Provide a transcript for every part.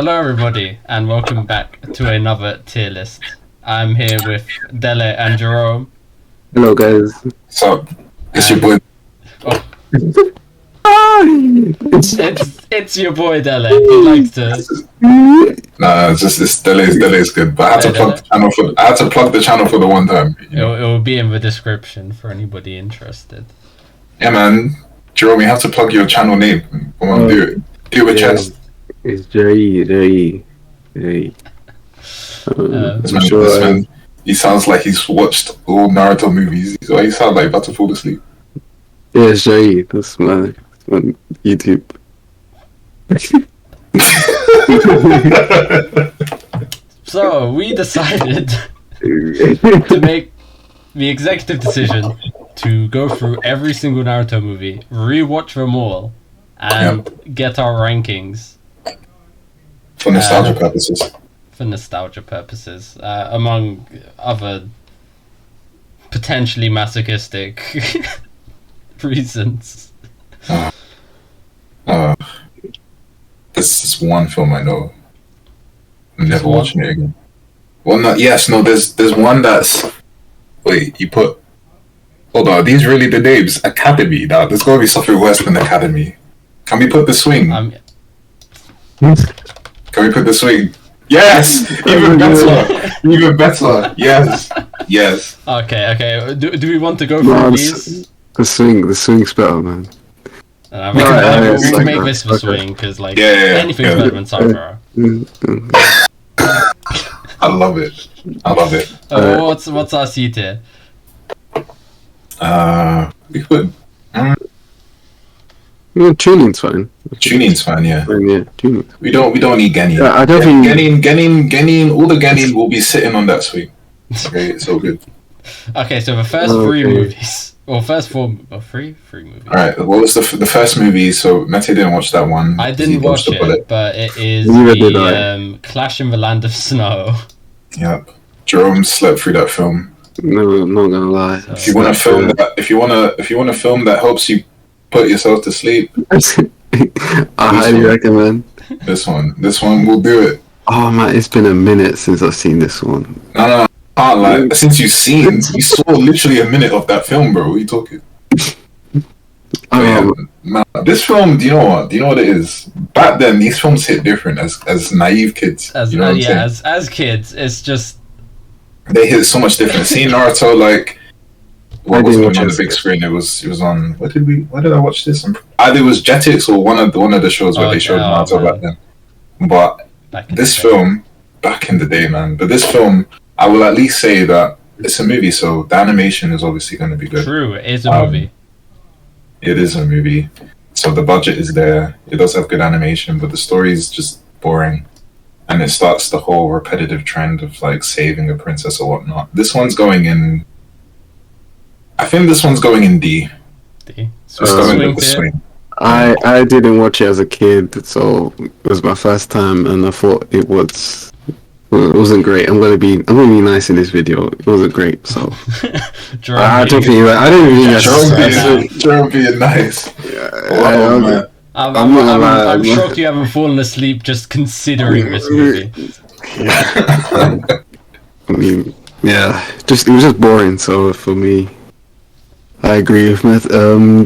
Hello everybody and welcome back to another tier list. I'm here with Dele and Jerome. Hello guys. So, it's your boy. Oh. it's your boy Dele. He likes to. Nah, it's just this Dele is good. But I had to plug the channel for the one time. It will be in the description for anybody interested. Yeah, man. Jerome, you have to plug your channel name. Come on, do it. Do it with chest. It's Jer E. This man, he sounds like he's watched all Naruto movies. He sounds like about to fall asleep. Yeah, it's Jer E. That's my YouTube. So we decided to make the executive decision to go through every single Naruto movie, rewatch them all, and get our rankings. For nostalgia purposes. For nostalgia purposes, among other potentially masochistic reasons. This is one film I know. I'm never watching it again. Well, there's one that's... Wait, you put... Hold on, are these really the names? Academy. Now, there's gotta be something worse than Academy. Can we put The Swing? Can we put The Swing? Yes! Even better! Yes. Okay. Do we want to go through these? The swing's better, man. We'll make this The Swing, because anything's better than Sakura. I love it. What's our C tier? We put... tuning's fine. Tuning's fine, yeah. Tuning. We don't need Genin. Yeah, I don't think Genin, all the Genin will be sitting on that swing. Okay, it's all good. Okay, so the first three movies, or first four, or three movies. All right, what was the first movie? So Mete didn't watch that one. I didn't watch it, but it is the Clash in the Land of Snow. Yep, Jerome slept through that film. No, I'm not gonna lie. So, if you want a film that helps you put yourself to sleep, I highly recommend this one. This one will do it. Oh man, it's been a minute since I've seen this one. No, since you saw literally a minute of that film, bro. What are you talking? Man, this film, do you know what it is? Back then, these films hit different as naive kids. As kids, it's just they hit so much different. Seeing Naruto, like, what was on the big screen? It was on. Where did I watch this? Either it was Jetix or one of the shows where they showed Naruto back then. But this film, back in the day, man. But this film, I will at least say that it's a movie, so the animation is obviously going to be good. True, it is a movie. It is a movie, so the budget is there. It does have good animation, but the story is just boring, and it starts the whole repetitive trend of like saving a princess or whatnot. This one's going in. I think this one's going in D. So it's going with The Swing. I didn't watch it as a kid, so it was my first time, and I thought it wasn't great. I'm gonna be nice in this video. It wasn't great, so I don't think that's Jerome being nice. Yeah, I'm shocked you haven't fallen asleep just considering this movie. I mean, it was just boring. So for me, I agree with Matt.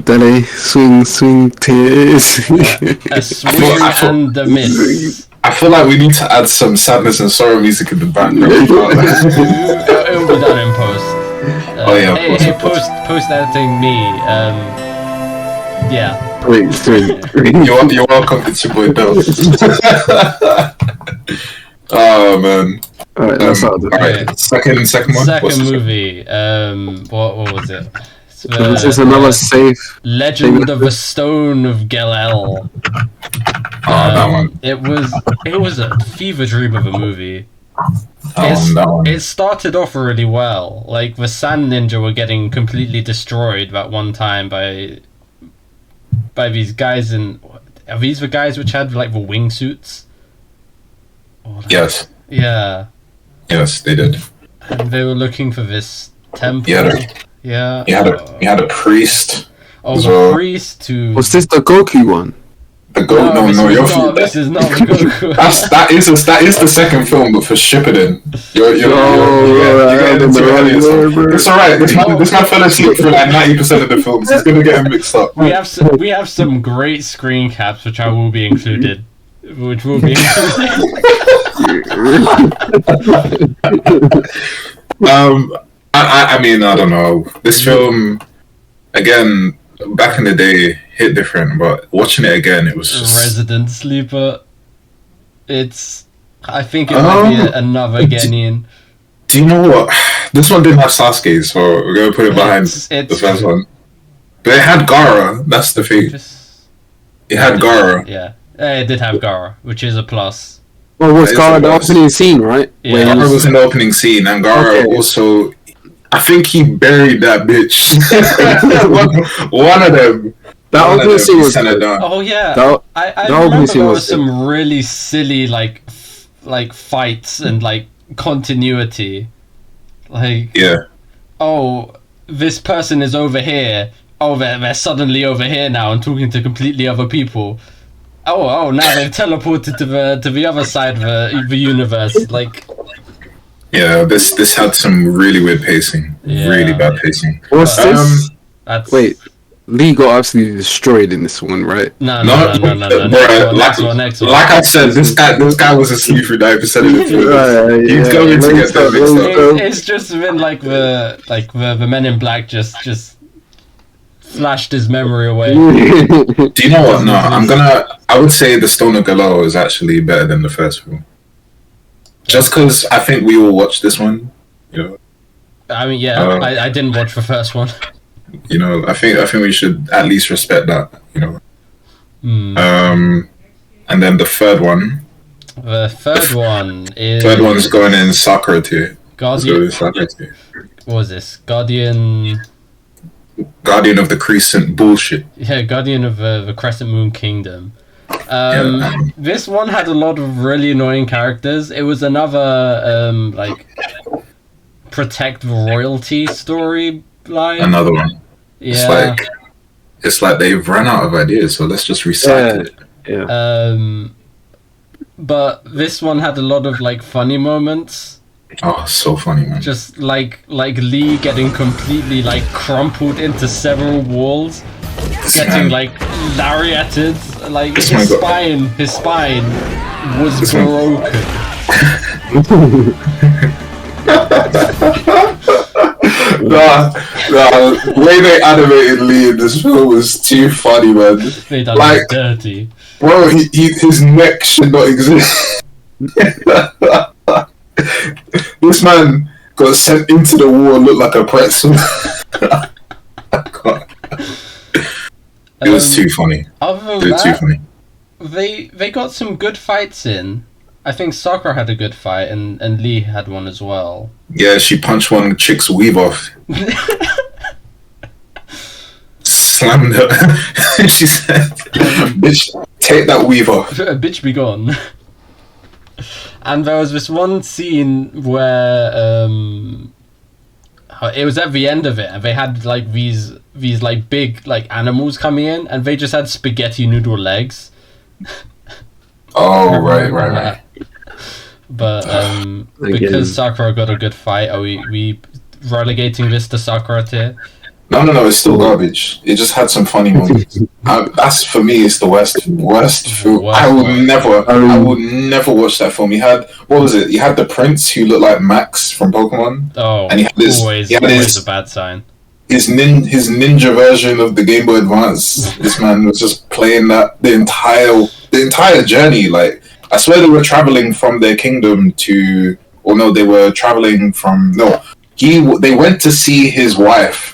Dele, swing tears. A swing and a miss. I feel like we need to add some sadness and sorrow music in the background. It'll be done in post. Hey, post editing me. Yeah. Wait. You're welcome. It's your boy Delz. Oh man. Alright, that's alright. Second one. Second movie. What was it? This is another safe. Legend of the Stone of Gelel. That one. It was a fever dream of a movie. That one. It started off really well. Like the Sand Ninja were getting completely destroyed that one time by these guys in. Are these the guys which had like the wingsuits? Yes. Yeah. Yes, they did. And they were looking for this temple. Yeah. You had a priest. Oh, the priest too. Was this the Goku one? This is not Goku. that is the second film, but for Shippuden. You're getting into it. It's alright. This man fell asleep for like 90% of the films. He's gonna get him mixed up. We have some great screen caps, which will be included. I mean, I don't know. This film, again, back in the day, hit different, but watching it again, it was just... Resident Sleeper. I think it might be another Genin. Do you know what? This one didn't have Sasuke, so we're going to put it behind the first one. But it had Gaara, that's the thing. It had Gaara. Yeah, it did have Gaara, which is a plus. Well, was Gaara the opening scene, right? Yeah. Gaara was in the opening scene, and Gaara also... I think he buried that bitch. one of them. That opening scene was sent it down. Oh yeah, I remember there was some really silly like fights and like continuity. Like this person is over here. Oh, they're suddenly over here now and talking to completely other people. Oh, now they've teleported to the other side of the universe. Like. Yeah, this had some really weird pacing. Yeah. Really bad pacing. What's this? Wait, Lee got absolutely destroyed in this one, right? No. Next one. Like I said, this guy was asleep for 9% of the film. He's going to get that mixed up. It's just been like the Men in Black just flashed his memory away. Do you know what? No, I would say The Stone of Galore is actually better than the first film. Just because I think we all watched this one, you know. I mean, yeah, I didn't watch the first one. You know, I think we should at least respect that, you know. And then the third one. The third one is. Third one's going in Sakura tier. Guardian. What was this? Guardian of the Crescent bullshit. Yeah, Guardian of the Crescent Moon Kingdom. This one had a lot of really annoying characters. It was another protect the royalty storyline. Another one. Yeah. It's like they've run out of ideas, so let's just recycle it. Yeah. But this one had a lot of like funny moments. Oh, so funny, man. Just like Lee getting completely like crumpled into several walls. Getting like lariated, like his spine was broken. The way they animated Lee in this film was too funny, man. They done like dirty, bro. His neck should not exist. This man got sent into the war and looked like a pretzel. It was too funny. Other than that, they got some good fights in. I think Sakura had a good fight, and Lee had one as well. Yeah, she punched one chick's weave off. Slammed her. She said, "Bitch, take that weave off." Bitch, be gone. And there was this one scene where it was at the end of it, and they had like these like big like animals coming in, and they just had spaghetti noodle legs. Oh right. But because Sakura got a good fight, are we relegating this to Sakura tier? No, it's still garbage. It just had some funny moments. That's for me. It's the worst film. I would never watch that film. He had, what was it? He had the prince who looked like Max from Pokemon. Oh, and he had always a bad sign. His ninja version of the Game Boy Advance. This man was just playing that the entire journey. Like, I swear they were traveling from their kingdom to, they were traveling from they went to see his wife.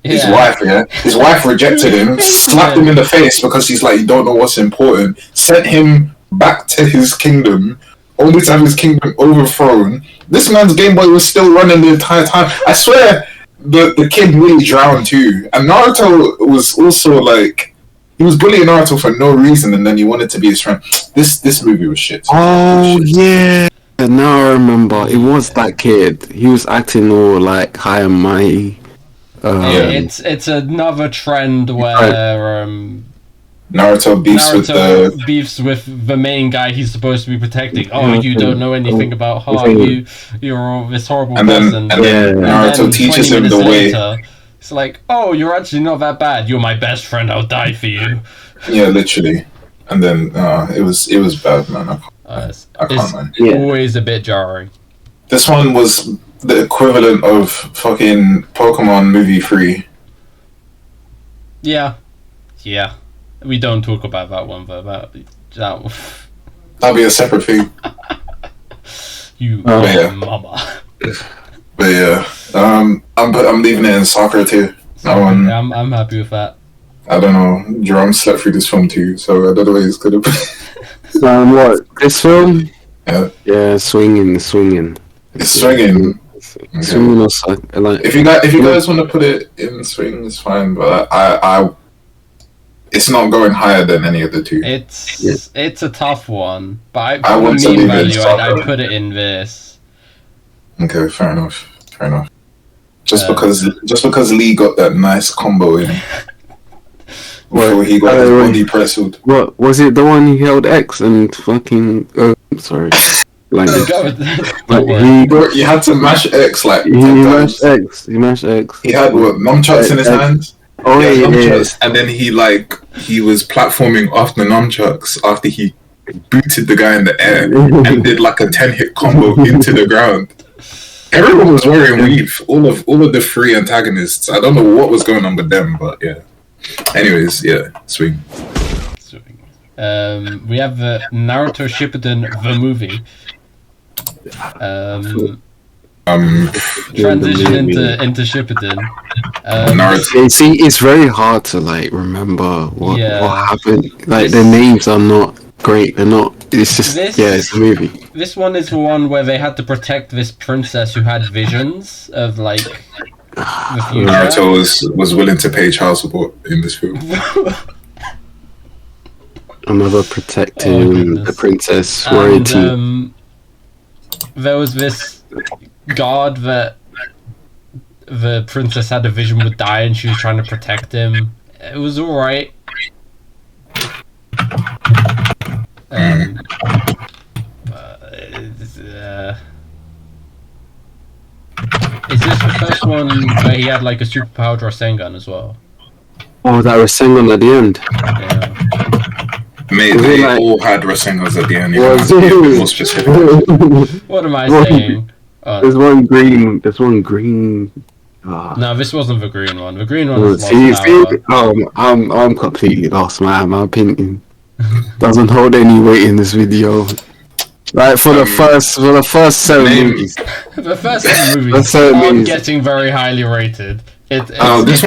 His wife rejected him, slapped him in the face because he's like, you don't know what's important, sent him back to his kingdom, only to have his kingdom overthrown. This man's Game Boy was still running the entire time. I swear, the kid really drowned too. And Naruto was also like, he was bullying Naruto for no reason, and then he wanted to be his friend. This movie was shit. Oh, yeah. Now I remember. It was that kid. He was acting all like high and mighty. It's another trend where Naruto beefs with the main guy he's supposed to be protecting. Oh, you don't know anything about heart. You're this horrible person. And then Naruto teaches him the way. Later, it's like, oh, you're actually not that bad. You're my best friend. I'll die for you. Yeah, literally. And then it was bad, man. I can't. It's always a bit jarring. This one was the equivalent of fucking Pokemon Movie 3. Yeah. We don't talk about that one, but that That'll be a separate thing. Mama. But yeah, I'm leaving it in soccer too. I'm happy with that. I don't know. Jerome slept through this film too, so I don't know what he's gonna put. What, this film? Yeah. Yeah, swinging. It's swinging. Okay. Swinging also. Like, if you guys want to put it in swing, it's fine. But I it's not going higher than any of the two. It's a tough one, but I want to leave value. I put it in this. Okay, fair enough. Just because Lee got that nice combo in. Before he got his body pressled. What was it? The one he held X and fucking sorry. Like you had to mash X like he mashed X. He mashed X. He had what, nunchucks in his hands? Oh yeah, nunchucks, and then he was platforming off the nunchucks after he booted the guy in the air and did like a 10-hit combo into the ground. Everyone was wearing weave. All of the three antagonists. I don't know what was going on with them, but yeah. Anyways, yeah, swing. We have the Naruto Shippuden the movie. Transition into Shippuden. Naruto. See, it's very hard to like remember what happened. Like the names are not great. They're not. It's just it's a movie. This one is the one where they had to protect this princess who had visions of like. Naruto was willing to pay child support in this film. Another protecting the princess royalty. There was this guard that the princess had a vision would die and she was trying to protect him. It was alright. Is this the first one where he had like a superpowered Rasengan as well? Oh, that Rasengan at the end. Yeah. Mate, they all had Rasengans at the end. You have to be a bit more specific. What am I saying? There's one green. No, this wasn't the green one. The green one was I'm completely lost, man. My opinion doesn't hold any weight in this video. Right, for the first 7 movies. The first 7 movies aren't getting very highly rated. This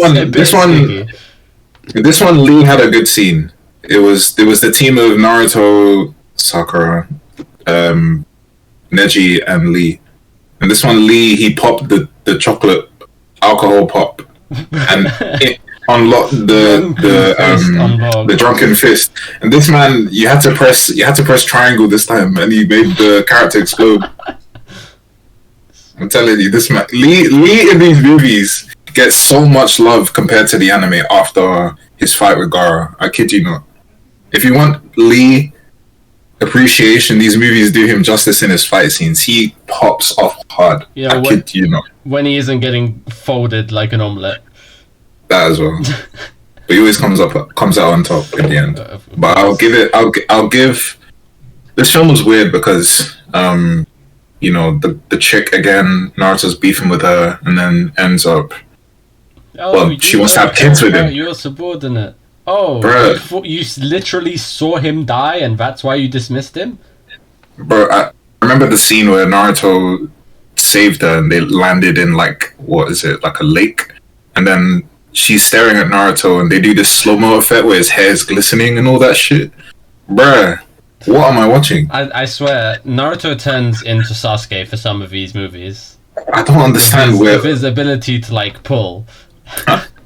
one, Lee had a good scene. It was the team of Naruto, Sakura, Neji, and Lee. And this one, Lee, he popped the chocolate alcohol pop, and it unlocked the drunken fist. And this man, you had to press triangle this time, and he made the character explode. I'm telling you, this man, Lee in these movies gets so much love compared to the anime after his fight with Gaara. I kid you not. If you want Lee appreciation, these movies do him justice in his fight scenes. He pops off hard. Yeah, I kid you not. When he isn't getting folded like an omelette. That as well. But he always comes out on top in the end. But I'll give. This film was weird because the chick again, Naruto's beefing with her, and then ends up. She wants to have kids with him. You're subordinate. Oh, you literally saw him die, and that's why you dismissed him? Bro, I remember the scene where Naruto saved her, and they landed in like a lake, and then she's staring at Naruto, and they do this slow-mo effect where his hair is glistening and all that shit. Bruh, what am I watching? I swear, Naruto turns into Sasuke for some of these movies. I don't understand with his ability to like pull.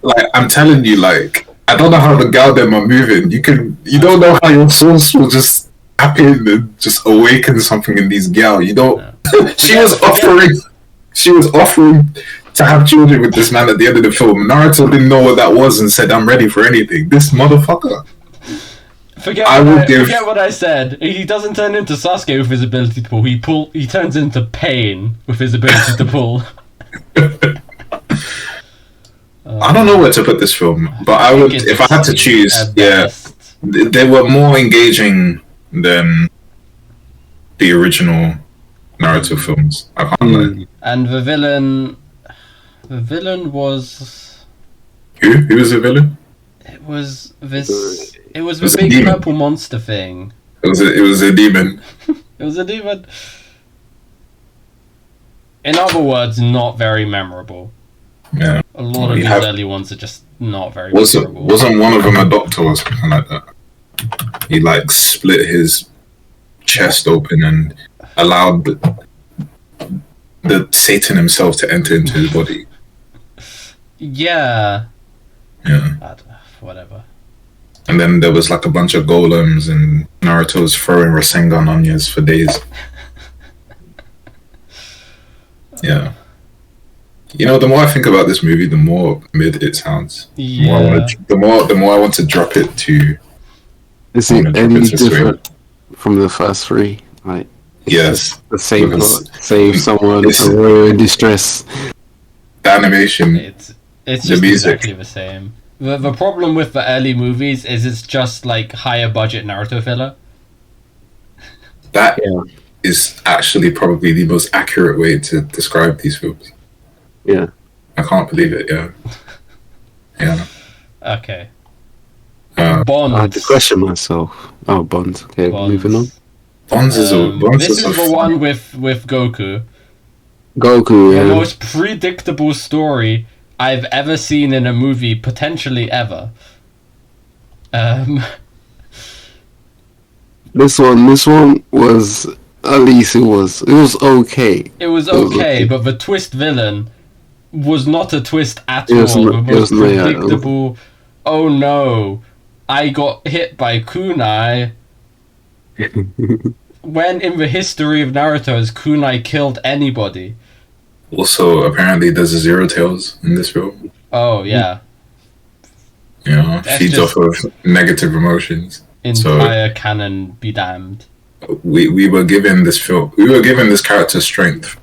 Like, I'm telling you, like, I don't know how the gal them are moving. You don't know how your source will just happen and just awaken something in these gal. You don't. No. She was offering to have children with this man at the end of the film. Naruto didn't know what that was and said, "I'm ready for anything." This motherfucker. Forget what I said. He doesn't turn into Sasuke with his ability to pull. He turns into pain with his ability to pull. I don't know where to put this film, but I would, if I had to choose, they were more engaging than the original Naruto films. I can't lie. And the villain was... Who was the villain? It was this... It was the big purple monster thing. It was a demon. It was a demon. In other words, not very memorable. Yeah. A lot of these early ones are just not very memorable. Wasn't one of them a doctor or something like that? He like split his chest open and allowed the Satan himself to enter into his body. Yeah. Yeah. Whatever. And then there was like a bunch of golems, and Naruto was throwing Rasengan onions for days. Yeah. You know, the more I think about this movie, the more mid it sounds. Yeah. The more I want to drop it to. Is it any different from the first three? Like, yes, the same plot. Save someone in distress. The animation. It's just exactly the same. The problem with the early movies is it's just like higher budget Naruto filler. That is actually probably the most accurate way to describe these films. Yeah. I can't believe it, yeah. Yeah. Okay. Bonds. I had to question myself. Oh, Bonds. Okay, moving on. Bonds is this is the one with Goku. Goku, yeah. The most predictable story I've ever seen in a movie, potentially ever. This one was, at least it was okay. It was okay, but the twist villain was not a twist at all. The most predictable. Oh no, I got hit by kunai. When in the history of Naruto has kunai killed anybody? Also, apparently there's a Zero Tails in this film. Oh yeah. You know, feeds off of negative emotions. Entire canon be damned. We were given this film. We were given this character strength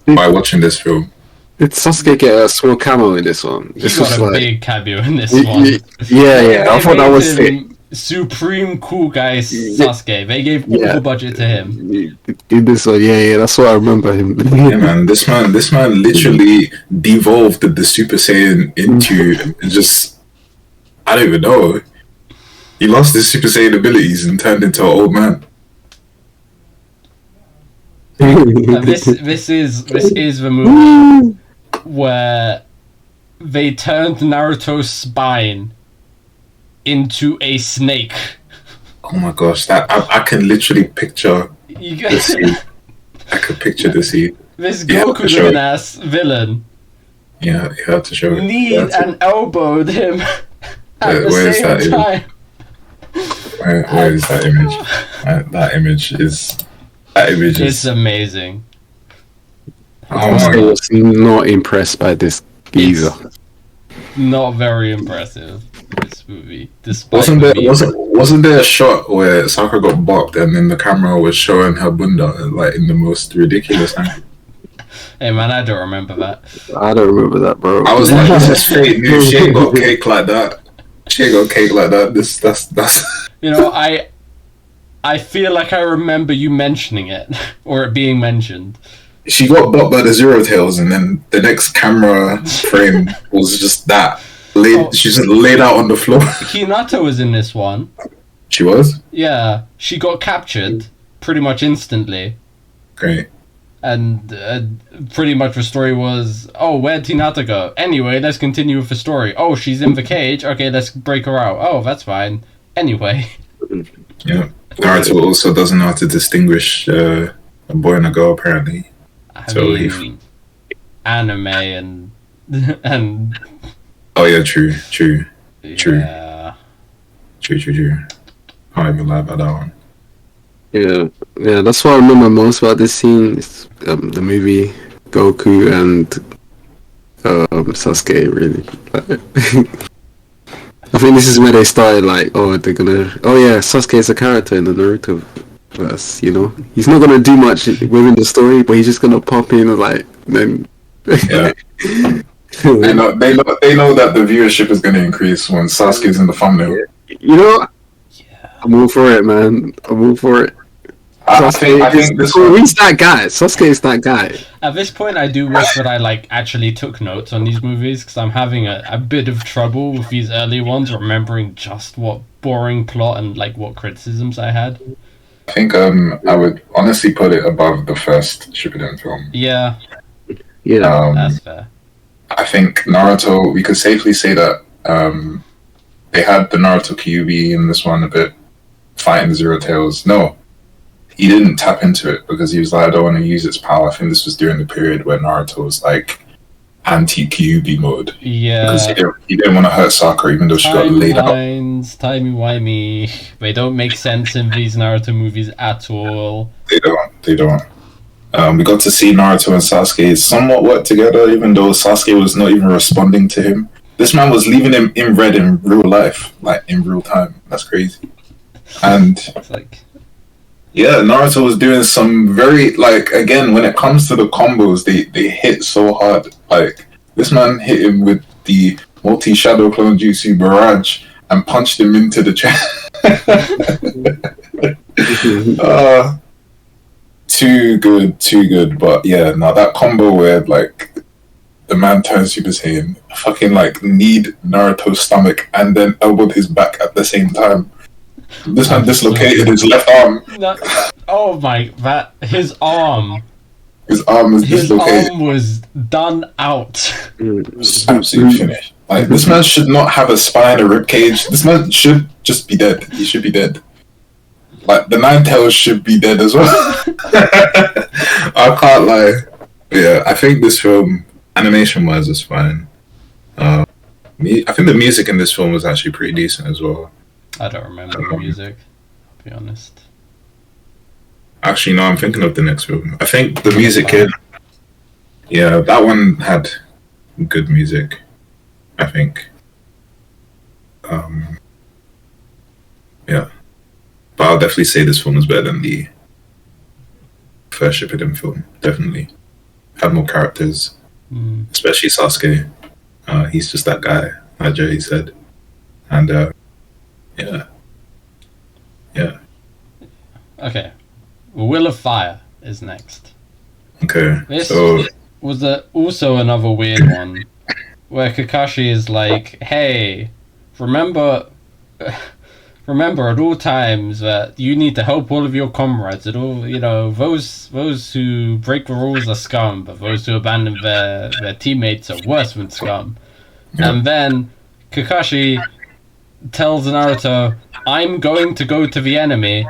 by watching this film. Did Sasuke get a small cameo in this one? He got a big cameo in this one. Yeah. I thought that was it. Supreme cool guy Sasuke. They gave all the budget to him. In this one, yeah, that's what I remember him. Yeah, man. This man literally devolved the Super Saiyan into just, I don't even know. He lost his Super Saiyan abilities and turned into an old man. This is the movie where they turned Naruto's spine into a snake. Oh my gosh, that I can literally picture the scene. I could picture the scene. This Goku ass villain. Yeah, you have to show it. Kneed and elbowed him at the same time. Where is that image? That image is. It's amazing. I was not impressed by this geezer. Not very impressive. This movie, wasn't there a shot where Sakura got bopped and then the camera was showing her bunda like in the most ridiculous angle? Hey man, I don't remember that. I don't remember that, bro. I was like, this is fake news. She ain't got cake like that. She ain't got cake like that. That's. You know, I feel like I remember you mentioning it or it being mentioned. She got bopped by the Zero Tails, and then the next camera frame was just that. She just laid out on the floor. Hinata was in this one. She was? Yeah. She got captured pretty much instantly. Great. And pretty much the story was, oh, where'd Hinata go? Anyway, let's continue with the story. Oh, she's in the cage. Okay, let's break her out. Oh, that's fine. Anyway. Yeah. Naruto also doesn't know how to distinguish a boy and a girl, apparently. I mean, anime and... Oh yeah, true. Yeah. True. Can't even lie about that one. Yeah, that's what I remember most about this scene. It's, the movie, Goku and Sasuke, really. I think this is where they started like, oh, they're gonna, oh yeah, Sasuke's a character in the Naruto verse, you know? He's not gonna do much within the story, but he's just gonna pop in and like, then... Yeah. They know that the viewership is gonna increase when Sasuke's in the thumbnail. You know, Yeah. I'm all for it, man. I'm all for it. I think this one... He's that guy. Sasuke is that guy. At this point, I do wish that I like actually took notes on these movies because I'm having a bit of trouble with these early ones, remembering just what boring plot and like what criticisms I had. I think I would honestly put it above the first Shippuden film. Yeah, Yeah. that's fair. I think Naruto, we could safely say that they had the Naruto Kyuubi in this one a bit, fighting Zero Tails. No, he didn't tap into it because he was like, I don't want to use its power. I think this was during the period where Naruto was like anti-Kyuubi mode. Yeah. Because he didn't want to hurt Sakura even though she got laid out. Timelines, timey-wimey, they don't make sense in these Naruto movies at all. They don't. We got to see Naruto and Sasuke somewhat work together, even though Sasuke was not even responding to him. This man was leaving him in red in real life, like in real time. That's crazy. And It's like, yeah, Naruto was doing some very, like, again, when it comes to the combos, they hit so hard. Like, this man hit him with the multi-shadow clone jutsu barrage and punched him into the chest. Too good. But yeah, now that combo where, like, the man turns Super Saiyan, fucking, like, kneed Naruto's stomach and then elbowed his back at the same time. This man dislocated his left arm. no, oh my, his arm. His arm was His dislocated. arm was done out. Absolutely finished. Like, this man should not have a spine or rib cage. This man should just be dead. He should be dead. Like, the Nine Tails should be dead as well. I can't lie. Yeah, I think this film, animation-wise, is fine. I think the music in this film was actually pretty decent as well. I don't remember the music, to be honest. Actually, no, I'm thinking of the next film. I think the music in... Yeah, that one had good music, I think. Yeah. But I'll definitely say this film is better than the first Shippuden film. Definitely. Had more characters, especially Sasuke. He's just that guy, like Jer E said. And, yeah. Okay. Will of Fire is next. Okay, This so... was also another weird one, where Kakashi is like, hey, remember at all times that you need to help all of your comrades. At all, those who break the rules are scum, but those who abandon their teammates are worse than scum. Yeah. And then Kakashi tells Naruto, I'm going to go to the enemy,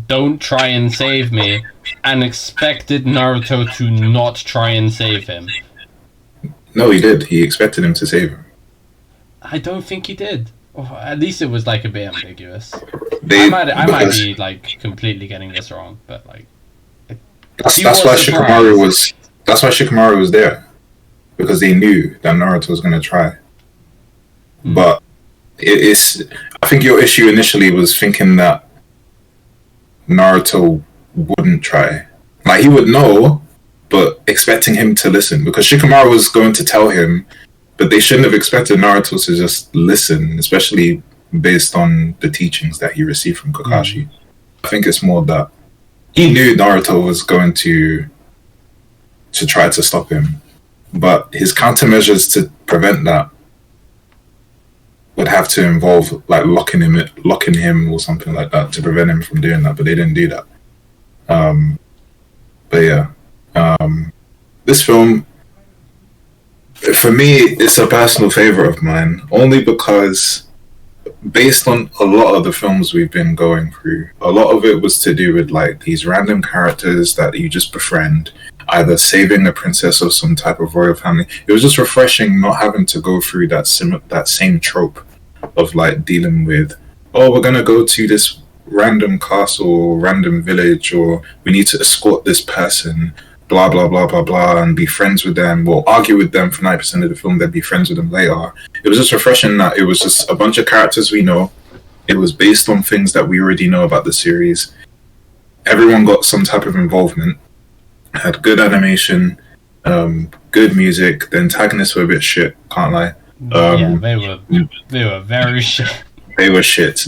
don't try and save me, and expected Naruto to not try and save him. No, he did. He expected him to save him. I don't think he did. Or at least it was like a bit ambiguous. They, I might be like completely getting this wrong, but like That's why Shikamaru was there, because they knew that Naruto was gonna try. But I think your issue initially was thinking that Naruto wouldn't try. Like, he would know, but expecting him to listen, because Shikamaru was going to tell him, but they shouldn't have expected Naruto to just listen, especially based on the teachings that he received from Kakashi. I think it's more that he knew Naruto was going to try to stop him, but his countermeasures to prevent that would have to involve like locking him or something like that to prevent him from doing that, but they didn't do that. But yeah, this film, for me, it's a personal favorite of mine, only because based on a lot of the films we've been going through, a lot of it was to do with like these random characters that you just befriend, either saving a princess of some type of royal family. It was just refreshing not having to go through that same trope of like dealing with, oh, we're gonna go to this random castle or random village, or we need to escort this person, blah blah blah blah blah, and be friends with them, or argue with them for 90% of the film, then be friends with them later. It was just refreshing that it was just a bunch of characters we know. It was based on things that we already know about the series. Everyone got some type of involvement. Had good animation, good music. The antagonists were a bit shit, can't lie. They were very shit. They were shit.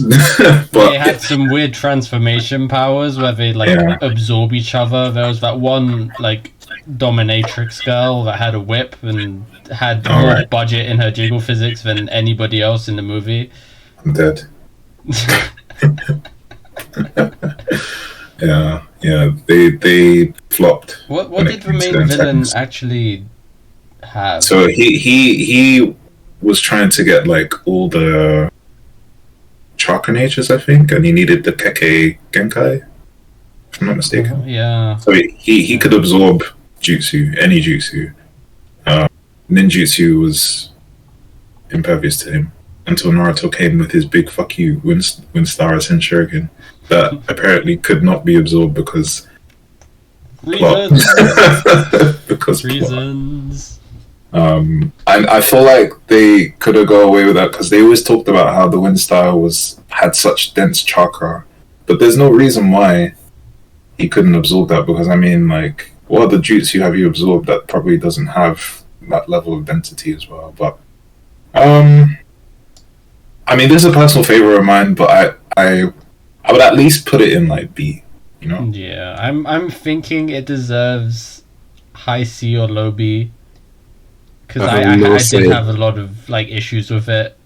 But they had some weird transformation powers where they absorb each other. There was that one dominatrix girl that had a whip and had more budget in her jiggle physics than anybody else in the movie. I'm dead. Yeah, they flopped. What did the main villain actually have? So he was trying to get all the chakra natures, I think, and he needed the Keke Genkai, if I'm not mistaken. Yeah. So he could absorb jutsu, any jutsu. Ninjutsu was impervious to him until Naruto came with his big fuck you Winstar Shuriken that apparently could not be absorbed because reasons. Because reasons. I feel like they could have got away with that because they always talked about how the Windstar had such dense chakra, but there's no reason why he couldn't absorb that, because what other jutsu have you absorbed that probably doesn't have that level of density as well? But this is a personal favorite of mine, but I would at least put it in B, you know? Yeah, I'm thinking it deserves high C or low B. Because I did have a lot of issues with it.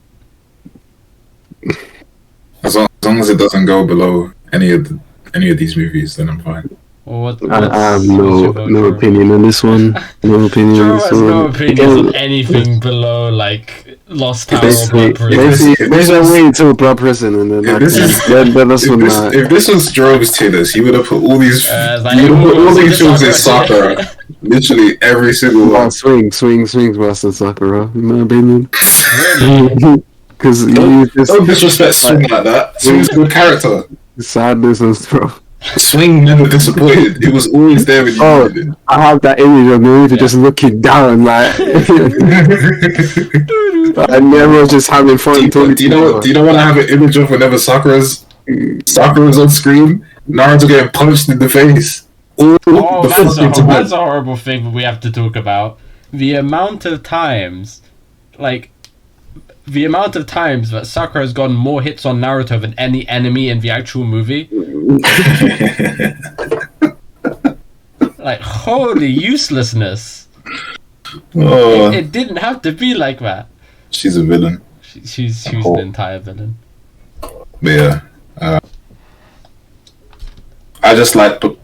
As long as it doesn't go below any of these movies, then I'm fine. Well, I have no opinion on this one. No opinion on this one. No opinion on anything below Lost Tower or Blood Prison. Maybe wait until Blood Prison and then if this was Jerome's tier list, he would have put all these all these shows in Sakura. Literally every single one. Swing, Master Sakura, in my opinion. Really? Because don't disrespect Swing like that. Swing's a good character. Sadness and stuff. Swing never disappointed. It was always there when you needed it. I have that image of Naruto just looking down and never just having fun. Do you know what I have an image of whenever Sakura's on screen? Naruto getting punched in the face. That's a horrible thing we have to talk about. The amount of times that Sakura has gotten more hits on Naruto than any enemy in the actual movie. Holy uselessness. It didn't have to be like that. She's a villain. She's an entire villain. But yeah. I just Will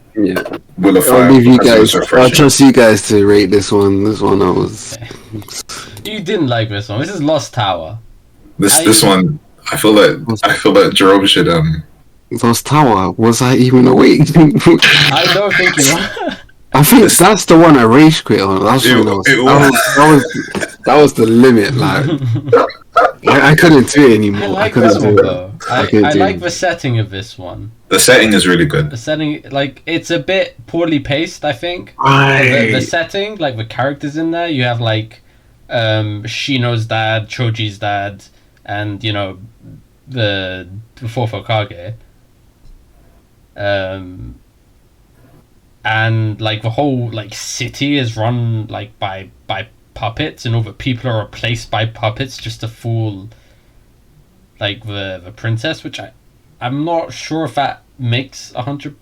of Fire. I'll leave you guys. I'll trust you guys to rate this one. This one I was. You didn't like this one. This is Lost Tower. This one, I feel like Jerome should Lost Tower. Was I even awake? I don't think you were. I think that's the one I rage quit on. That was the limit. I couldn't do it anymore. I couldn't do it though. I like the setting of this one. The setting is really good. The setting, it's a bit poorly paced, I think. The setting, the characters in there, you have Shino's dad, Choji's dad, and the fourth Hokage. And the whole city is run by puppets, and all the people are replaced by puppets just to fool the princess, which I'm not sure if that makes 100%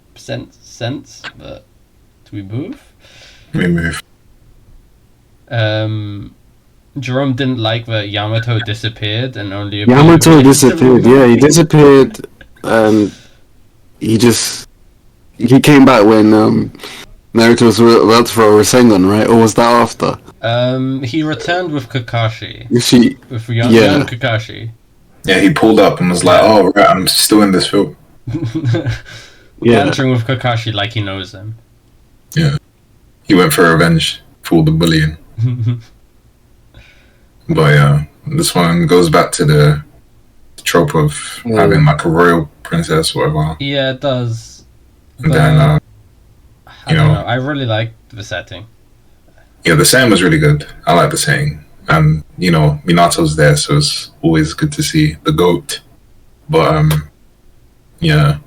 sense, but do we move? We move. Jerome didn't like that Yamato disappeared and only Yamato disappeared. Yeah, he disappeared, and he came back when Naruto was about to throw a Rasengan, right? Or was that after? He returned with Kakashi. With young Kakashi. Yeah, he pulled up and was like, "Oh, right, I'm still in this film." Entering with Kakashi like he knows him. Yeah, he went for revenge for all the bullying. But yeah, this one goes back to the trope of having a royal princess or whatever. Yeah, it does. And then, I really liked the setting. Yeah, the setting was really good. I like the setting. And, you know, Minato's there, so it's always good to see the GOAT. But, yeah.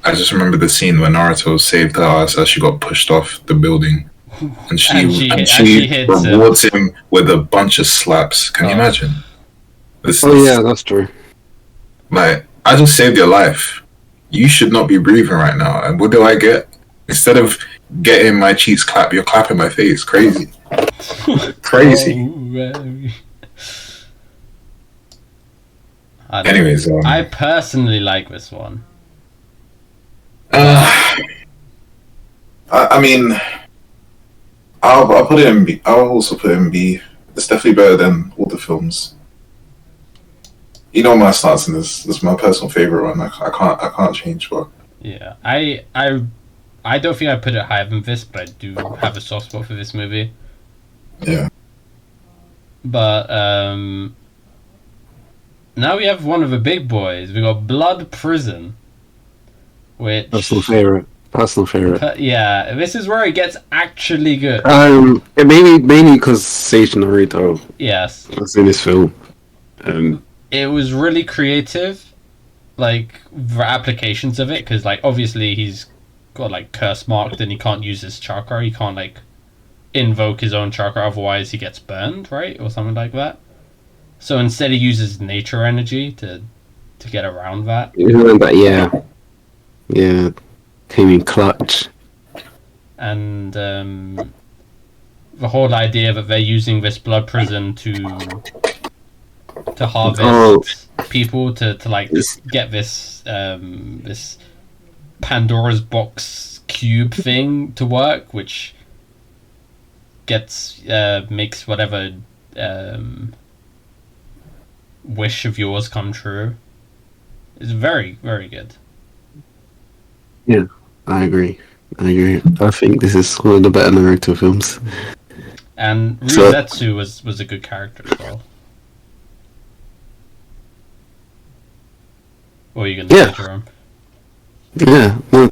I just remember the scene when Naruto saved her ass as she got pushed off the building. And she rewards him with a bunch of slaps. Can you imagine? Yeah, that's true. Like, I just saved your life. You should not be breathing right now. And what do I get? Instead of getting my cheeks clapped, you're clapping my face. Crazy. Crazy. Anyways, I personally like this one. I mean, I'll put it in B. I'll also put it in B. It's definitely better than all the films. You know my stance in this. This is my personal favorite one. I can't change. But yeah, I don't think I put it higher than this, but I do have a soft spot for this movie. Yeah. But now we have one of the big boys. We got Blood Prison, which personal favorite. Yeah, this is where it gets actually good. Mainly because Sage Naruto. Yes. Was in this film. It was really creative, like the applications of it, because like obviously he's got like curse marked and he can't use his chakra. He can't like invoke his own chakra, otherwise he gets burned, right, or something like that. So instead he uses nature energy to get around that. Yeah, came in clutch. And the whole idea that they're using this blood prison to harvest people to like get this this Pandora's box cube thing to work, which makes whatever wish of yours come true. It's very, very good. Yeah, I agree. I think this is one of the better Naruto films. And Ryuzetsu was a good character as well. What are you going to say, Jerome? Yeah, well,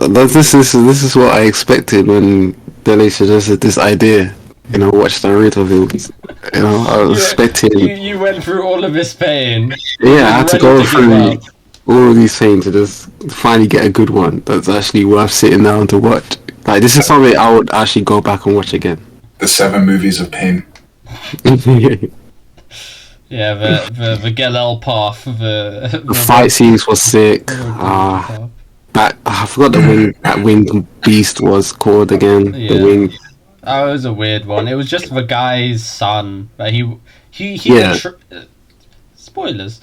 this is what I expected when Dele suggested this idea. You know, watch Naruto films. You know, I was expecting. You went through all of this pain. Yeah, I had to go through all of these things to just finally get a good one that's actually worth sitting down to watch. Like, this is something I would actually go back and watch again. The 7 movies of pain. Yeah, the Gelel path. The fight scenes was sick. I forgot that winged beast was called again. Yeah. The wing. Oh, it was a weird one. It was just the guy's son. But he spoilers.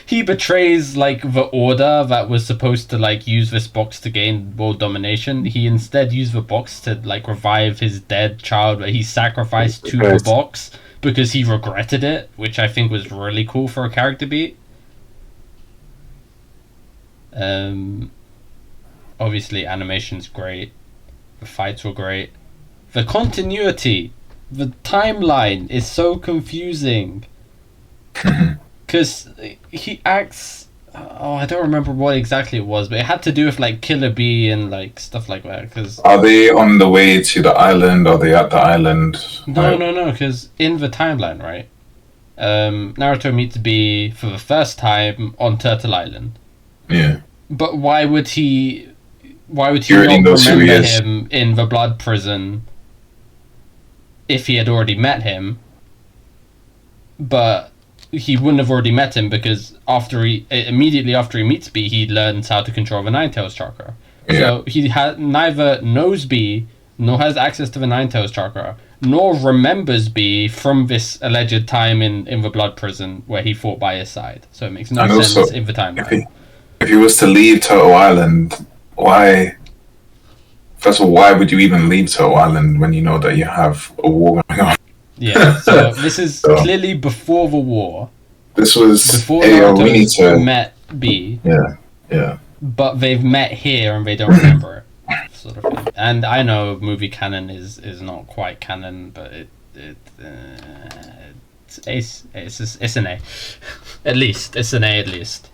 He betrays like the order that was supposed to like use this box to gain world domination. He instead used the box to like revive his dead child, but he sacrificed to the box because he regretted it, which I think was really cool for a character beat. Obviously animation's great. The fights were great. The continuity, the timeline is so confusing. Because he acts... Oh, I don't remember what exactly it was, but it had to do with like Killer Bee and like stuff like that. Cause... Are they on the way to the island? Are they at the island? No, because in the timeline, right? Naruto meets Bee for the first time on Turtle Island. Yeah. But why would he not remember him in the blood prison if he had already met him? But he wouldn't have already met him because immediately after he meets Bee, he learns how to control the Nine-Tails chakra. Yeah. So he neither knows Bee, nor has access to the Nine-Tails chakra, nor remembers Bee from this alleged time in the blood prison where he fought by his side. So it makes no sense in the timeline. If he was to leave Turtle Island, why? First of all, why would you even leave Turtle Island when you know that you have a war going on? Yeah, so this is clearly before the war. This was before Naruto met Bee. Yeah. But they've met here and they don't remember it, sort of thing. And I know movie canon is not quite canon, but it's an A. At least it's an A at least.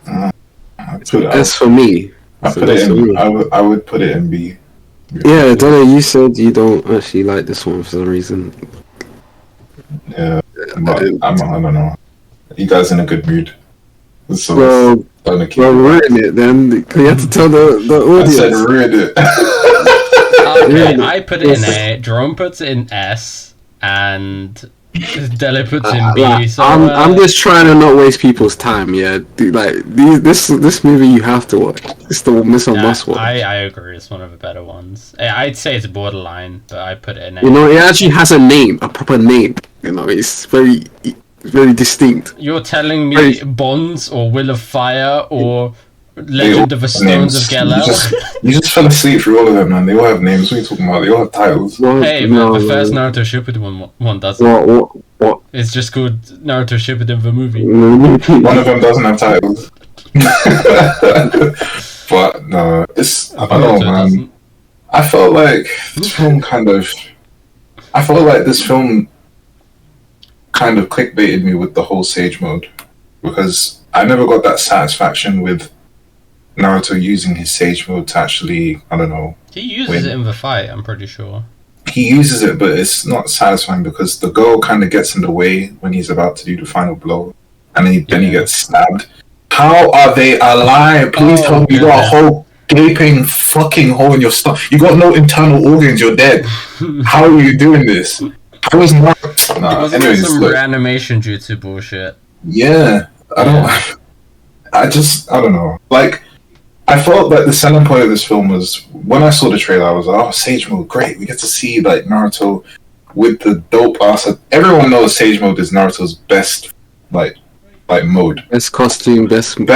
That's for me. I would put it in B. Yeah, Dele, you said you don't actually like this one for some reason. Yeah, but I don't know. You guys in a good mood? So Well, ruin it then. You have to tell the audience. I said ruin it. Okay, I put it in A, Jerome puts it in S, and Dele puts in B. So I'm just trying to not waste people's time. Yeah, dude, like this movie you have to watch. It's a must watch. I agree. It's one of the better ones. I'd say it's borderline, but I put it in A. You know, it actually has a name, a proper name. You know, it's very distinct. You're telling me Bonds or Will of Fire or Legend of the Stones of Gelel? You just fell asleep through all of them, man. They all have names. What are you talking about? They all have titles. Hey, but the first Naruto Shippuden one doesn't. What? It's just called Naruto Shippuden the movie. One of them doesn't have titles. But no, I don't know, man. Doesn't. I felt like this film kind of clickbaited me with the whole Sage mode, because I never got that satisfaction with Naruto using his Sage mode to actually, I don't know. He uses it in the fight, I'm pretty sure. He uses it, but it's not satisfying because the girl kind of gets in the way when he's about to do the final blow, and then he gets stabbed. How are they alive? Please tell me you got a whole gaping fucking hole in your stomach. You got no internal organs. You're dead. How are you doing this? I was not. Nah, it wasn't some reanimation jutsu bullshit. Yeah, I don't know. Like, I felt that the selling point of this film was, when I saw the trailer, I was like, oh, Sage Mode, great. We get to see, like, Naruto with the dope ass. Everyone knows Sage Mode is Naruto's best, like mode. Best costume, best drip,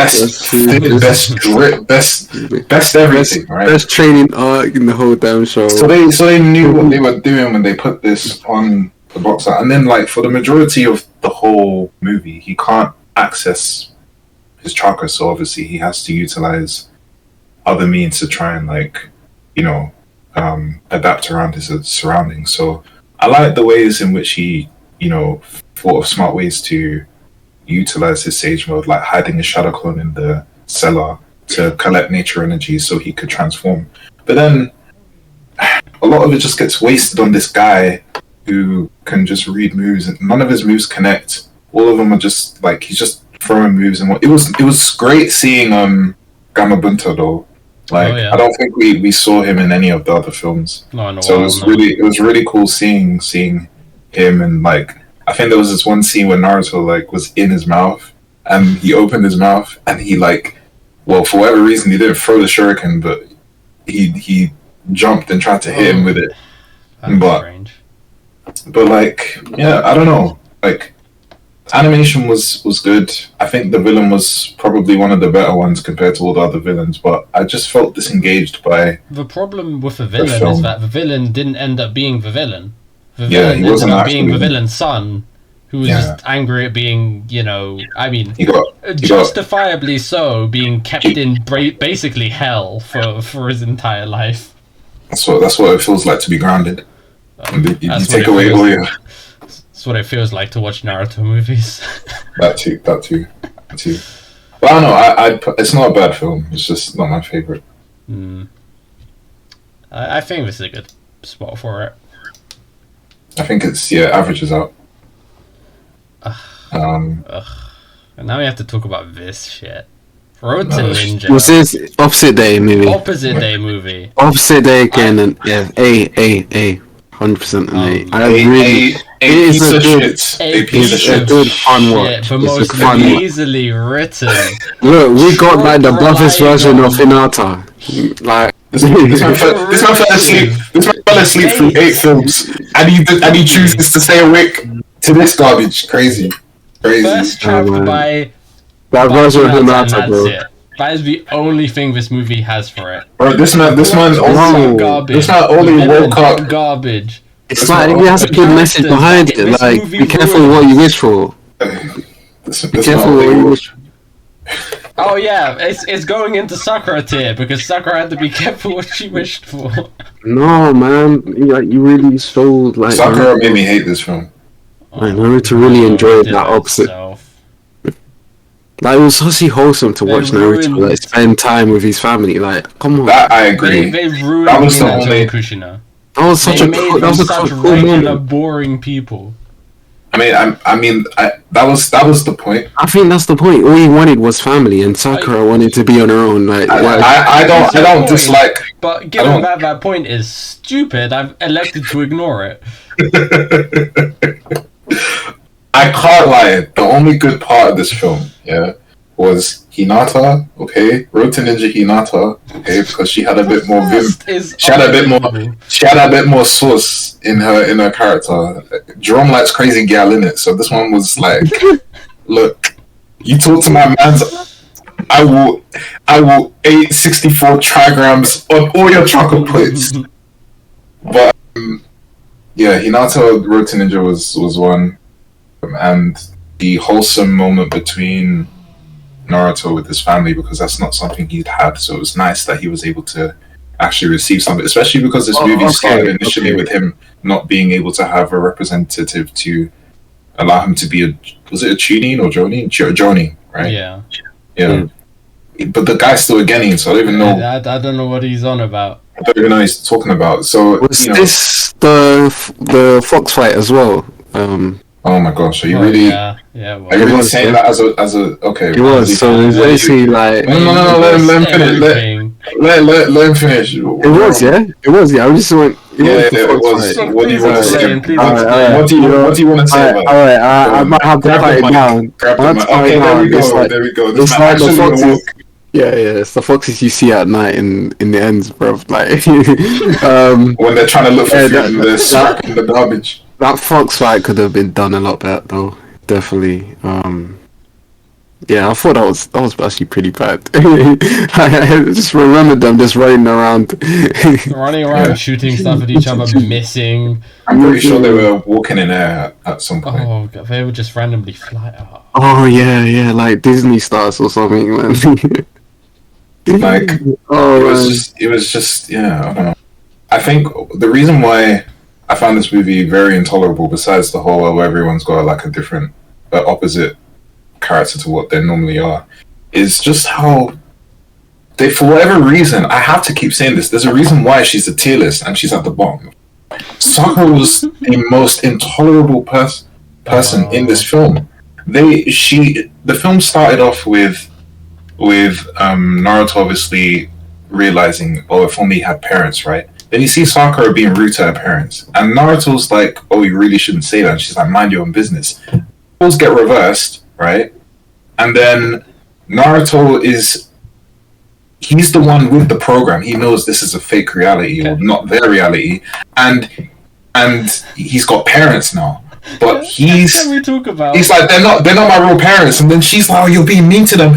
best everything, right? Best training arc in the whole damn show. So they knew what they were doing when they put this on the box art. And then, like, for the majority of the whole movie, he can't access his chakra, so obviously he has to utilize other means to try and, like, you know, adapt around his surroundings. So I like the ways in which he, you know, thought of smart ways to utilize his Sage mode, like hiding a shadow clone in the cellar to collect nature energy so he could transform. But then a lot of it just gets wasted on this guy who can just read moves, and none of his moves connect. All of them are just like, he's just throwing moves. And it was great seeing Gamabunta though. Like, I don't think we saw him in any of the other films. So it was really cool seeing him. And, like, I think there was this one scene where Naruto, like, was in his mouth, and he opened his mouth, and he, like, well, for whatever reason, he didn't throw the shuriken, but he jumped and tried to hit him with it. Strange. But, like, yeah, I don't know. Like, animation was good. I think the villain was probably one of the better ones compared to all the other villains, but I just felt disengaged by... The problem with the villain is that the villain didn't end up being the villain. The villain ended up being the villain's son, who was just angry at being, you know, I mean, justifiably so, being kept in basically hell for his entire life. That's what it feels like to be grounded. You take away all your... That's what it feels like to watch Naruto movies. That too. But I don't know, it's not a bad film, it's just not my favourite. I think this is a good spot for it. I think it's, averages out. And now we have to talk about this shit. Road to Ninja. Was this Opposite Day movie? Opposite Day movie. Opposite Day again, and A. 100% an A. A piece of good fun watch. The most easily written. Look, we got like the bluffest version of Hinata. Like, this man fell asleep through 8 films, and he chooses to stay awake to this garbage. Crazy. First chapter by that version of Hinata, bro. That is the only thing this movie has for it. Bro, this man only woke up. Garbage. It's like it has a good message behind it. Like, be careful what you wish for. Be careful what you wish for. Oh yeah, it's going into Sakura tier because Sakura had to be careful what she wished for. No, man, like, you really showed like Sakura made me hate this film. Like, Naruto really enjoyed that opposite. Like, it was so wholesome to watch Naruto, ruined- like, spend time with his family. Like, come on. That I agree. They ruined That was the Minato only- and Kushina. That was such They a made cool, that was them a such cool regular, moment. boring people. That was the point. I think that's the point. All he wanted was family, and Sakura wanted to be on her own. Like, I don't dislike. But given that point is stupid, I've elected to ignore it. I can't lie. The only good part of this film, was Hinata. Okay, Road to Ninja Hinata. Okay, because she had a bit more vim. She had a bit more sauce in her character. Jerome likes crazy gal in it, so this one was like, look, you talk to my man's. I will eat 64 trigrams on all your chocolate plates. But Hinata Road to Ninja was one, and the wholesome moment between Naruto with his family, because that's not something he'd had. So it was nice that he was able to actually receive something, especially because this movie started initially with him not being able to have a representative to allow him to be was it a Chunin or Jonin? Jonin, right? Yeah. But the guy's still a Genin, so I don't even know. I don't know what he's on about. I don't even know what he's talking about. So was this the Fox fight as well? Oh my gosh, are you really? Yeah. Well, are you really saying that as a okay? It was. So it's basically like no. Let him finish. Let him finish. It was, yeah. It was, yeah. I just went. It was. What do you want to say? What do you want to say about it? All right. I might have to cut it down. Okay, there we go. It's like the foxes. Yeah, it's the foxes you see at night in the ends, bro. Like when they're trying to look for food and they're smacking the garbage. That fox fight could have been done a lot better, though. Definitely. Yeah, I thought that was actually pretty bad. I just remembered them just running around, shooting stuff at each other, missing. I'm pretty sure they were walking in air at some point. Oh god, they would just randomly fly out. Oh yeah, like Disney stars or something, man. Like, it was just, yeah, I don't know. I think the reason why I found this movie very intolerable, besides the whole where everyone's got like a different, opposite character to what they normally are, is just how they, for whatever reason, I have to keep saying this, there's a reason why she's a tier list and she's at the bottom. Sakura was the most intolerable person in this film. The film started off with Naruto obviously realizing, if only he had parents, right? Then you see Sakura being rude to her parents, and Naruto's like, you really shouldn't say that. And she's like, mind your own business. Roles get reversed, right? And then Naruto he's the one with the program. He knows this is a fake reality or not their reality, and he's got parents now. But he's like, they're not my real parents, and then she's like, you're being mean to them.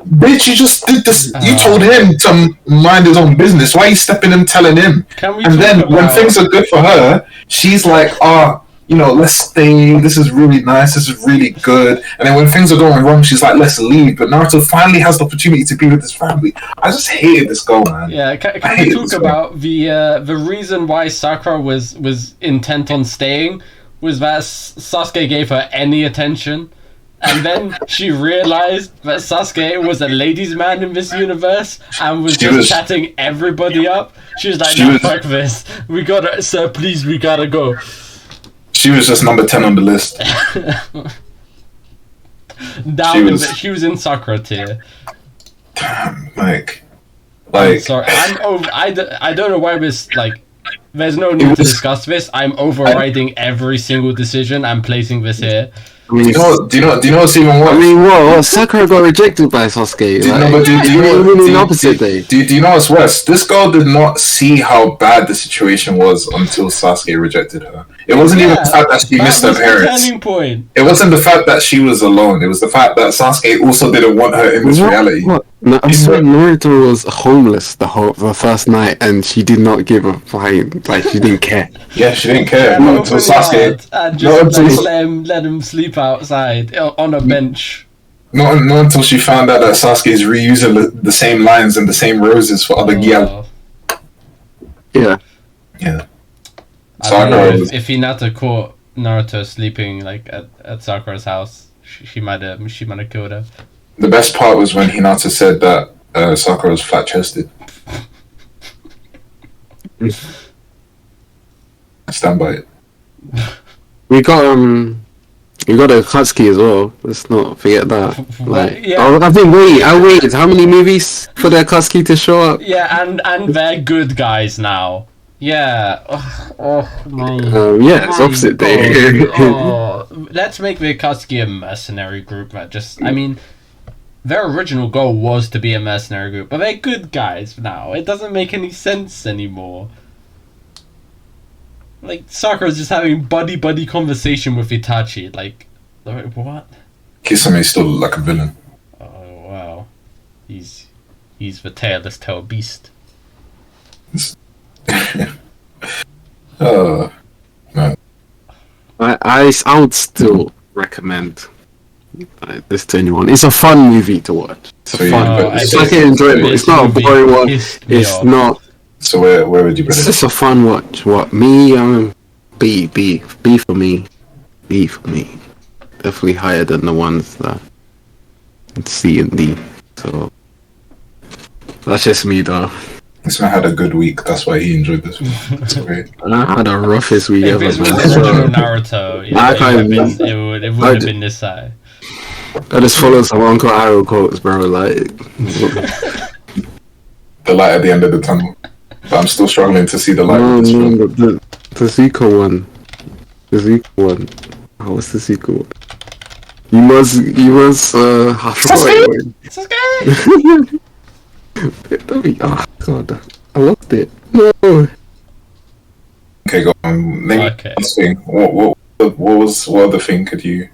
Bitch, you just did this. You told him to mind his own business. Why are you stepping him, telling him? And then when things are good for her, she's like, let's stay. This is really nice. This is really good. And then when things are going wrong, she's like, let's leave. But Naruto finally has the opportunity to be with his family. I just hated this girl, man. Yeah, can we talk about the reason why Sakura was intent on staying? Was that Sasuke gave her any attention, and then she realized that Sasuke was a ladies' man in this universe and was chatting everybody up. She was like, "No, fuck this. We gotta, sir, please, we gotta go." She was just number 10 on the list. She was in Sakura tier. Damn, I'm sorry, I don't know why this there's no need to discuss this. I'm overriding every single decision. I'm placing this here. Do you know what's even worse? I mean, what? Sakura got rejected by Sasuke. Do you know what's worse? This girl did not see how bad the situation was until Sasuke rejected her. It wasn't even the fact that she missed her parents. Turning point. It wasn't the fact that she was alone. It was the fact that Sasuke also didn't want her in this reality. What? No, I swear Naruto was homeless the first night, and she did not give a flying. Like, she didn't care. Yeah, she didn't care. Not until Sasuke. And just let him sleep outside on a bench. Not until she found out that Sasuke is reusing the same lines and the same roses for other gyal. Yeah. I don't know if Hinata caught Naruto sleeping at Sakura's house, she might have killed her. The best part was when Hinata said that Sakura was flat chested. I stand by it. We got a Akatsuki as well. Let's not forget that. Like, Yeah. I waited. How many movies for the Akatsuki to show up? Yeah, and they're good guys now. Yeah. Oh my. Yeah, it's opposite day. Oh, let's make the Akatsuki a mercenary group that I mean, their original goal was to be a mercenary group, but they're good guys now. It doesn't make any sense anymore. Like, Sakura's just having buddy conversation with Itachi. Like, what? Kisame still look like a villain. Oh, wow. He's the tailless tail beast. Man. I would still recommend this to anyone. It's a fun movie to watch. It's like enjoyable. It's not a boring one. It's not. So where would you put It's it? just a fun watch. What me? B for me. B for me. Definitely higher than the ones that C and D. So that's just me though. This man had a good week. That's why he enjoyed this one. It's great. I had the roughest week If ever. this was Man. original Naruto, it wouldn't have been this high. I just follow some Uncle Arrow quotes, bro. Like The light at the end of the tunnel. But I'm still struggling to see the light. no, of this film. the sequel one. The sequel one. Oh, what's the sequel one? You must. I forgot it. Oh god, I lost it. No. Okay, go on. Name this thing. What other thing could you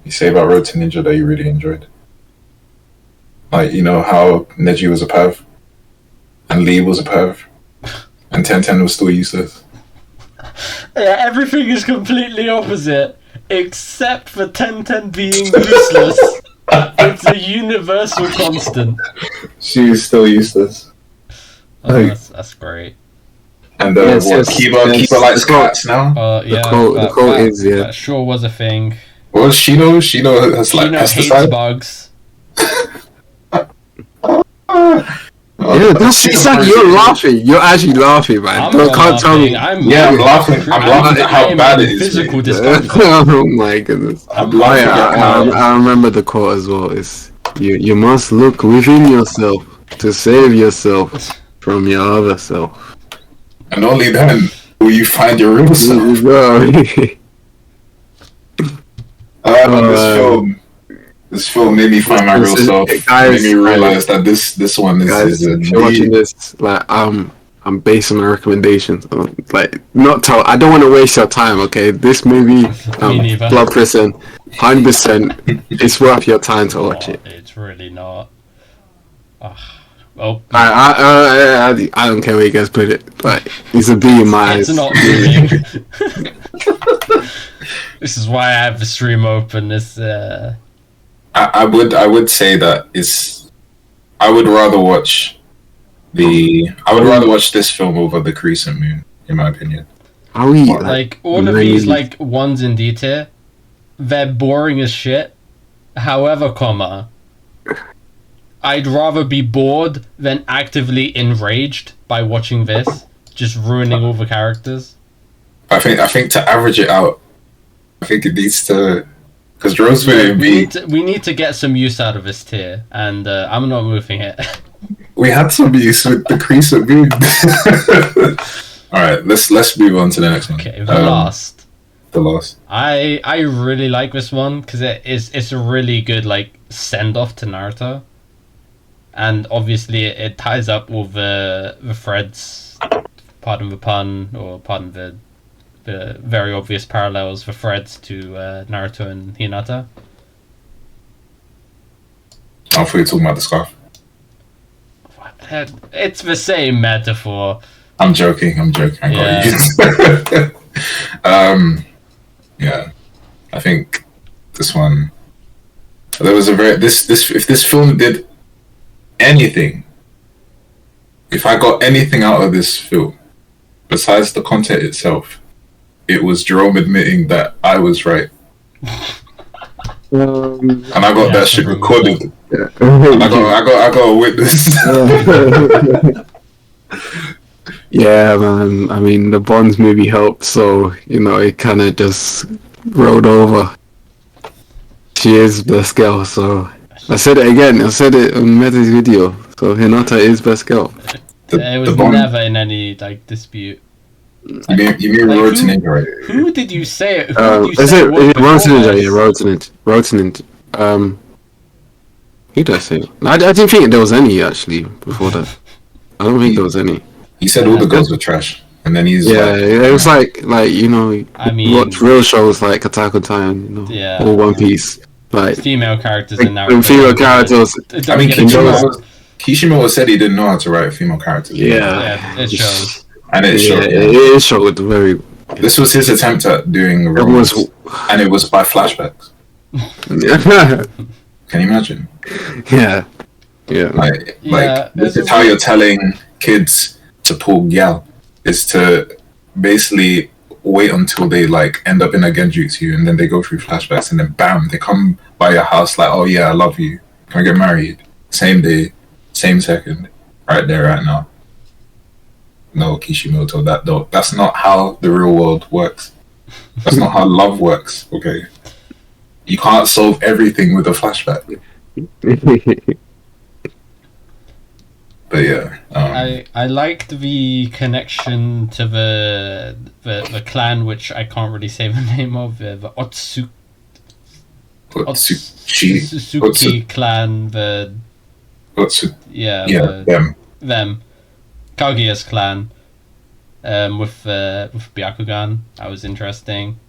say about Road to Ninja that you really enjoyed? Like, you know how Neji was a perv, and Lee was a perv, and Tenten was still useless. Yeah, everything is completely opposite, except for Tenten being useless. It's a universal constant. She's still useless. Oh, that's great. And Kiba likes cats now. Yeah, the quote is that sure was a thing. Well, Shino has like Shino hates pesticide. bugs. Yeah, it's like you're laughing. You're actually laughing, man. I'm Can't tell me. I'm laughing. I'm laughing at how bad it is. Physical discomfort. Oh my goodness. I'm laughing at how. I remember the quote as well. It's you must look within yourself to save yourself from your other self. And only then will you find your real self. This film made me find my real self. Guys, made me realize that this one is if you're watching this, like I'm basing my recommendations on, like, I don't want to waste your time, okay? This movie, Blood Prison, 100%, it's worth your time to watch it. It's really not. Well, I don't care where you guys put it, but it's a B in my eyes. It's not moving. This is why I have the stream open. This. I would say that I would rather watch this film over The Crescent Moon, in my opinion. Are we like all of these like ones in D tier? They're boring as shit. However, I'd rather be bored than actively enraged by watching this, just ruining all the characters. I think to average it out, I think it needs to. Because we need to get some use out of this tier, and I'm not moving it. We had some use with The Crescent Moon. All right, let's move on to the next one. Okay, The Last. I really like this one because it's a really good like send off to Naruto, and obviously it ties up with the threads. Pardon the pun, or pardon the very obvious parallels for threads to Naruto and Hinata. I thought you were talking about the scarf. It's the same metaphor. I'm joking. I got you. Yeah. I think this one. There was if this film did anything, if I got anything out of this film besides the content itself, it was Jerome admitting that I was right. And I got that shit recorded. Yeah. And I got a witness. Yeah, man. I mean, the Bonds movie helped, so it kind of just rolled over. She is best girl, so I said it again. I said it on Meta's video. So Hinata is best girl. It was never in any dispute. You mean Road to Ninja, right? Who did you say it? Is it Road to Ninja? Yeah, Road to Ninja. Who did I say? I didn't think there was any actually before that. I don't think there was any. He said all the girls were trash, and then he's it was like I mean, watch real shows like Attack on Titan, or One Piece, like female characters in Naruto. Female characters. I mean, Kishimoto said he didn't know how to write female characters. Yeah, it shows. And it showed. It showed very. This was his attempt at doing romance, and it was by flashbacks. Can you imagine? Yeah. Like this is how you're telling kids to pull gyal, is to basically wait until they like end up in a genjutsu, and then they go through flashbacks, and then bam, they come by your house like, oh yeah, I love you, can I get married? Same day, same second, right there, right now. No, Kishimoto, that's not how the real world works. That's not how love works, okay? You can't solve everything with a flashback. But yeah, I liked the connection to the clan, which I can't really say the name of, the Otsutsuki clan, them Kaguya's clan, with Byakugan. That was interesting.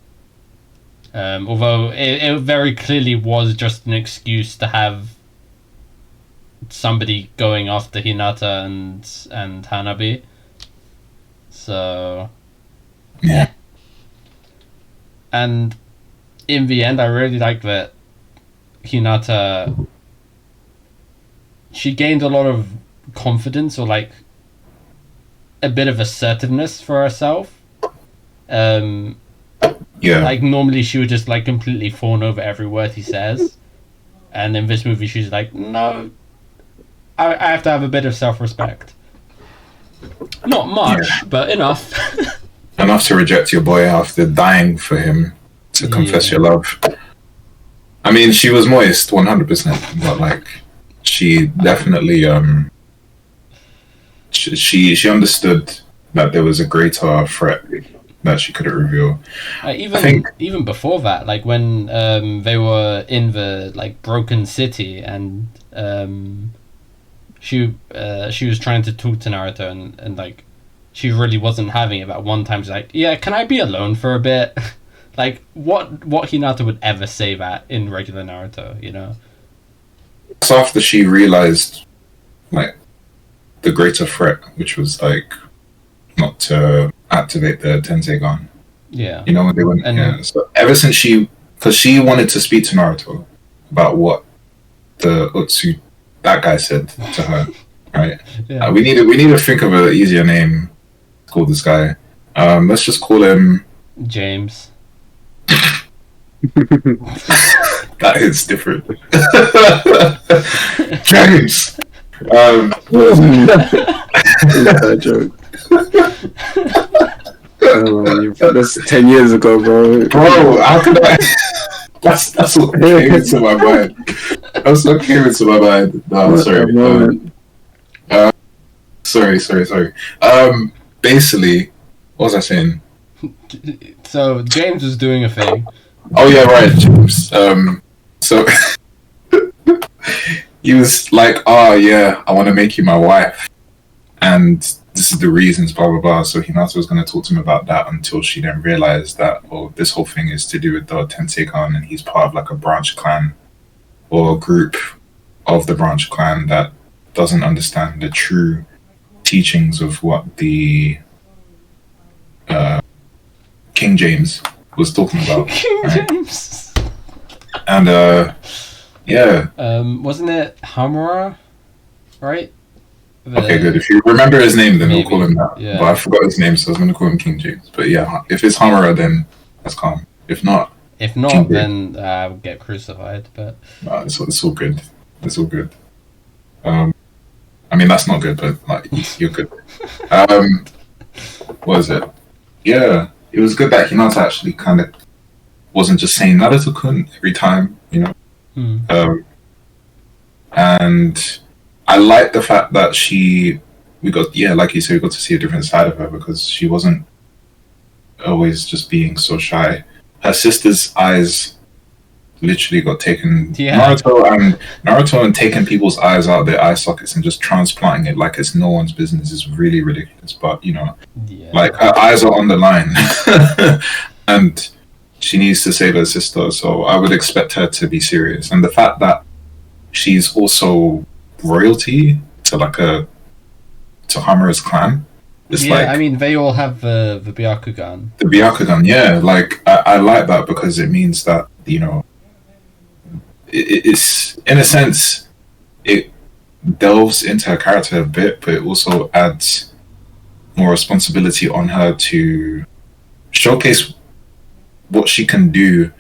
Although it very clearly was just an excuse to have somebody going after Hinata and Hanabi. So yeah. And in the end, I really liked that Hinata, she gained a lot of confidence, or like a bit of assertiveness for herself. Like normally she would just like completely fawn over every word he says, and in this movie she's like, no, I have to have a bit of self-respect. Not much, but enough. Enough to reject your boy after dying for him to confess your love. I mean, she was moist 100%, but like she definitely she understood that there was a greater threat that she couldn't reveal. Even before that, like when they were in the like broken city, and she was trying to talk to Naruto, and like she really wasn't having it. At one time she's like, yeah, can I be alone for a bit? Like what Hinata would ever say that in regular Naruto, So after she realized like the greater threat, which was like not to activate the Tensegan. Yeah. When they went. So ever since because she wanted to speak to Naruto about what the Utsu, that guy, said to her, right? Yeah. We need to think of an easier name to call this guy. Let's just call him James. That is different. James. That joke. That's 10 years ago, bro. How could I? That's what came into my mind. That's what came into my mind. No, sorry. Sorry. Basically, what was I saying? So James was doing a thing. Oh yeah, right, James. So he was like, "Oh yeah, I want to make you my wife," and this is the reasons, blah blah blah. So Hinata was going to talk to him about that until she then realized that, this whole thing is to do with the Tenseikan, and he's part of like a branch clan or a group of the branch clan that doesn't understand the true teachings of what the King James was talking about. King James. And wasn't it Hamura, right? Okay, good. If you remember his name, then we'll call him that. Yeah. But I forgot his name, so I was going to call him King James. But yeah, if it's Hamura, then that's calm. If not, If not, then I'll get crucified. But it's all good. It's all good. I mean, that's not good, but like you're good. What is it? Yeah, it was good that Hinata actually kind of wasn't just saying Naruto-kun every time, you know. And I like the fact that like you said, we got to see a different side of her, because she wasn't always just being so shy. Her sister's eyes literally got taken. Naruto and taking people's eyes out of their eye sockets and just transplanting it like it's no one's business is really ridiculous. But you know, like her eyes are on the line, and she needs to save her sister. So I would expect her to be serious. And the fact that she's also royalty to Hamura's clan. I mean, they all have the Byakugan. The Byakugan, yeah. Like I like that, because it means that, you know, it's in a sense it delves into her character a bit, but it also adds more responsibility on her to showcase what she can do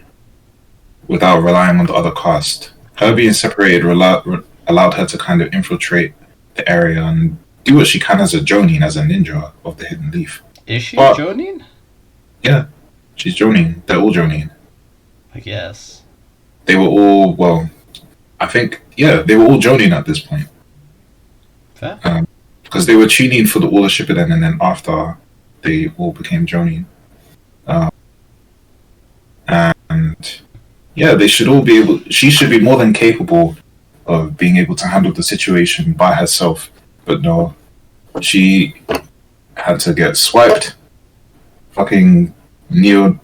without relying on the other cast. Her being separated allowed her to kind of infiltrate the area and do what she can as a Jonin, as a ninja of the Hidden Leaf. Is she a Jonin? Yeah, she's Jonin. They're all Jonin. I guess. They were all, I think, they were all Jonin at this point. Fair. Because they were tuning for all the Shippuden, and then after, they all became Jonin. And they should all be able. She should be more than capable of being able to handle the situation by herself. But no, she had to get swiped, fucking Neo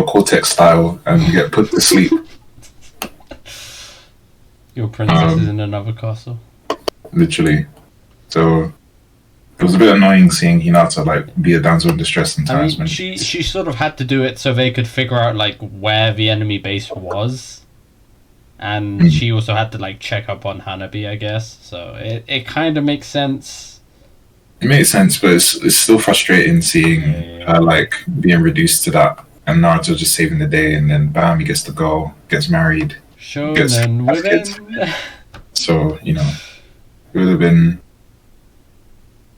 Cortex style, and get put to sleep. Your princess is in another castle. Literally. So it was a bit annoying seeing Hinata like be a damsel in distress sometimes. I mean, she sort of had to do it so they could figure out like where the enemy base was, and she also had to like check up on Hanabi, I guess. So it kind of makes sense. It makes sense, but it's still frustrating seeing her like being reduced to that, and Naruto just saving the day, and then bam, he gets to go, gets married. Shonen women. So, you know, it would have been.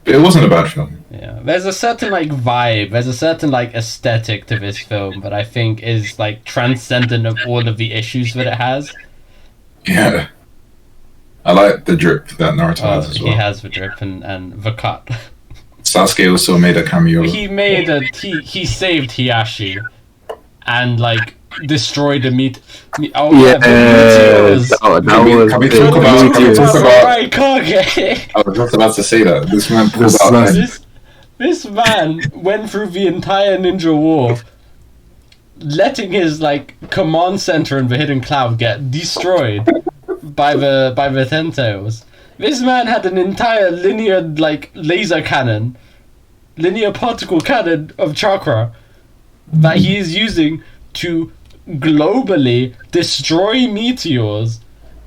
It wasn't a bad film. Yeah, there's a certain like vibe, there's a certain like aesthetic to this film that I think is like transcendent of all of the issues that it has. Yeah, I like the drip that Naruto has as well. He has the drip and the cut. Sasuke also made a cameo. He saved Hiyashi, and like destroyed the meat. Can we talk about right, Kage? I was just about to say that this man pulled out. This man went through the entire Ninja War, letting his like command center in the Hidden Cloud get destroyed by the Tentails. This man had an entire linear like laser cannon, linear particle cannon of chakra that he is using to globally destroy meteors,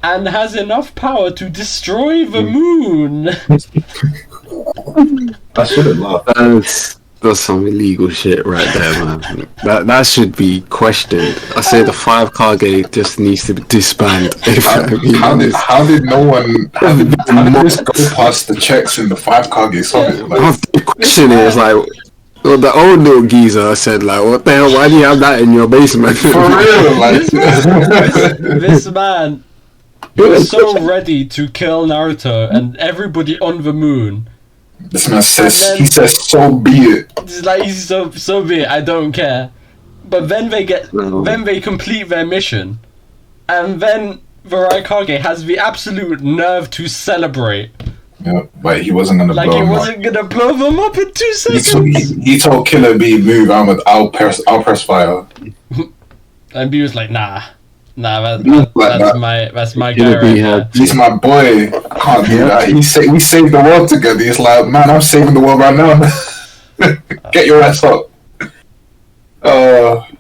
and has enough power to destroy the moon. I shouldn't laugh. That's some illegal shit right there, man. That should be questioned. I say the 5 Kage just needs to be disbanded. How did no one? How did this go past the checks in the 5 Kage summit? Like, the question is like, well, the old little geezer said like, "What the hell? Why do you have that in your basement?" For real, like this man was so ready to kill Naruto and everybody on the moon. This man says, he says, "So be it." It's like he's so be it. I don't care. But then they complete their mission, and then the Raikage has the absolute nerve to celebrate. Yeah, but he wasn't gonna blow him up. He wasn't gonna blow them up in 2 seconds. He told Killer B, "Move, I'll press fire." And B was like, "Nah, that's my guy right there. He's my boy. I can't do that. We saved the world together." He's like, "Man, I'm saving the world right now." Get your ass up.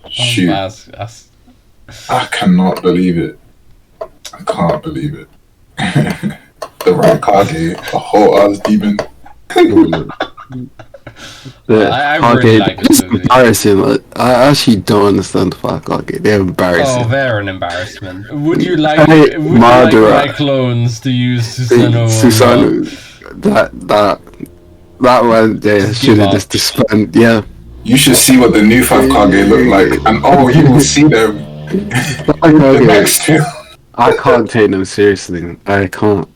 Shoot. I cannot believe it. I can't believe it. The Raikage, a whole ass demon. I really like this movie. Embarrassing. I actually don't understand the fuck Kage. They're embarrassing. Oh, they're an embarrassment. Would you like my clones to use Susanoo? That one there should have just disbanded. Yeah. You should see what the new 5 Kage look like, and you will see them. The next two. I can't take them seriously. I can't.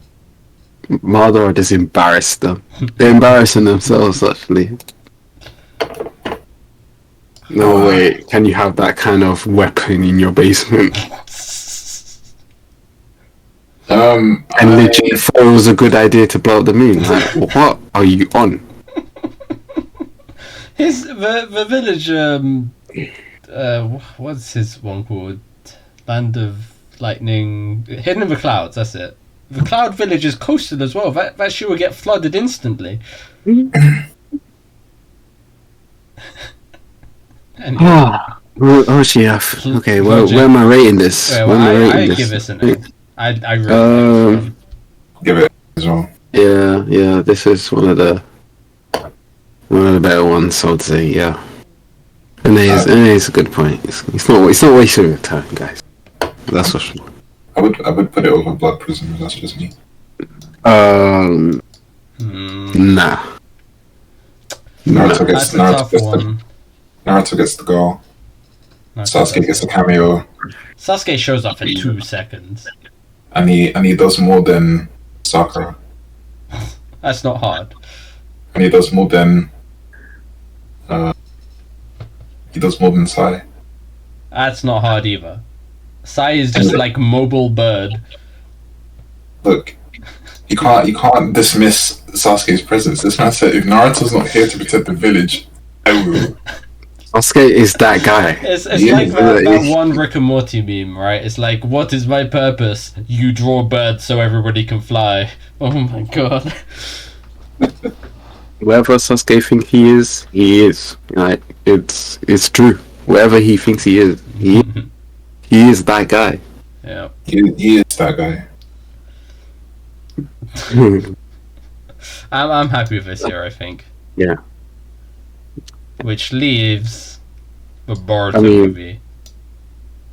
Madara just embarrassed them. They're embarrassing themselves, actually. No way can you have that kind of weapon in your basement. And literally thought it was a good idea to blow up the moon. Like, what are you on? The village, what's his one called? Land of Lightning, Hidden in the Clouds, that's it. The Cloud Village is coastal as well. That shit will get flooded instantly. Chef. Okay, well, where am I rating this? I give this an 8. I really like give it as well. Yeah, this is one of the better ones, I would say. Yeah, and it's a good point. It's not wasting your time, guys. That's for sure. I would put it over Blood Prisoners. That's just me. Nah. Naruto gets the goal. Sasuke gets a cameo. Sasuke shows up in 2 seconds. And he does more than Sakura. That's not hard. And he does more than Sai. That's not hard either. Sai is just like mobile bird. Look, you can't dismiss Sasuke's presence. This man said, if Naruto's not here to protect the village, I will. Sasuke is that guy. It's like that one Rick and Morty meme, right? It's like, what is my purpose? You draw birds so everybody can fly. Oh my god. Whoever Sasuke thinks he is. Right? It's true. Whoever he thinks he is, he is that guy. Yeah. He is that guy. I'm happy with this here, I think. Yeah. Which leaves the Boruto movie.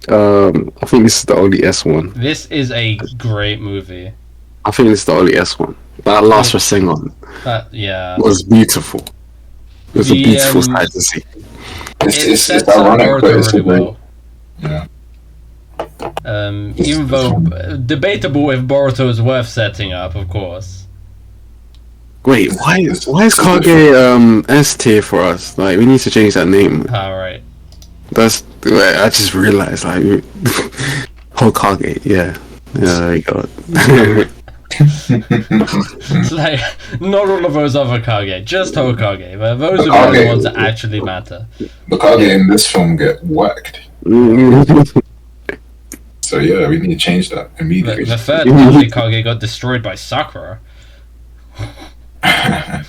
I think this is the only S one. This is a great movie. I think it's the only S one. That last Rasengan was beautiful. It was a beautiful sight to see. It's ironic, but it's really well. Yeah. Even though debatable if Boruto is worth setting up, of course. Wait, why is Kage S tier for us? Like, we need to change that name. Alright. I just realized, like, Hokage, yeah. Yeah, there you go. It's like, not all of those other Kage, just Hokage. But those are the ones that actually matter. The Kage in this film get whacked. So yeah, we need to change that immediately. The third Kage got destroyed by Sakura. I'm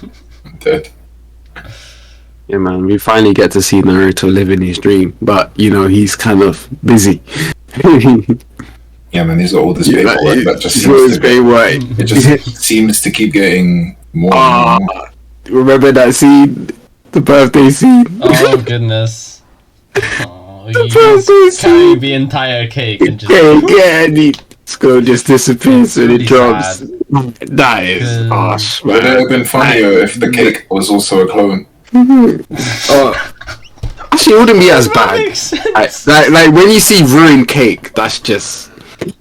dead. Yeah, man, we finally get to see Naruto living his dream, but he's kind of busy. Yeah, man, he's got all this paperwork that just seems to keep getting more. And more. Remember that scene, the birthday scene? Oh goodness! Oh, you carry the entire cake and just and it's gonna just disappears when it drops. That is harsh, man. Would it have been funnier if the cake was also a clone? Actually, it wouldn't be as bad. Like when you see ruined cake, that's just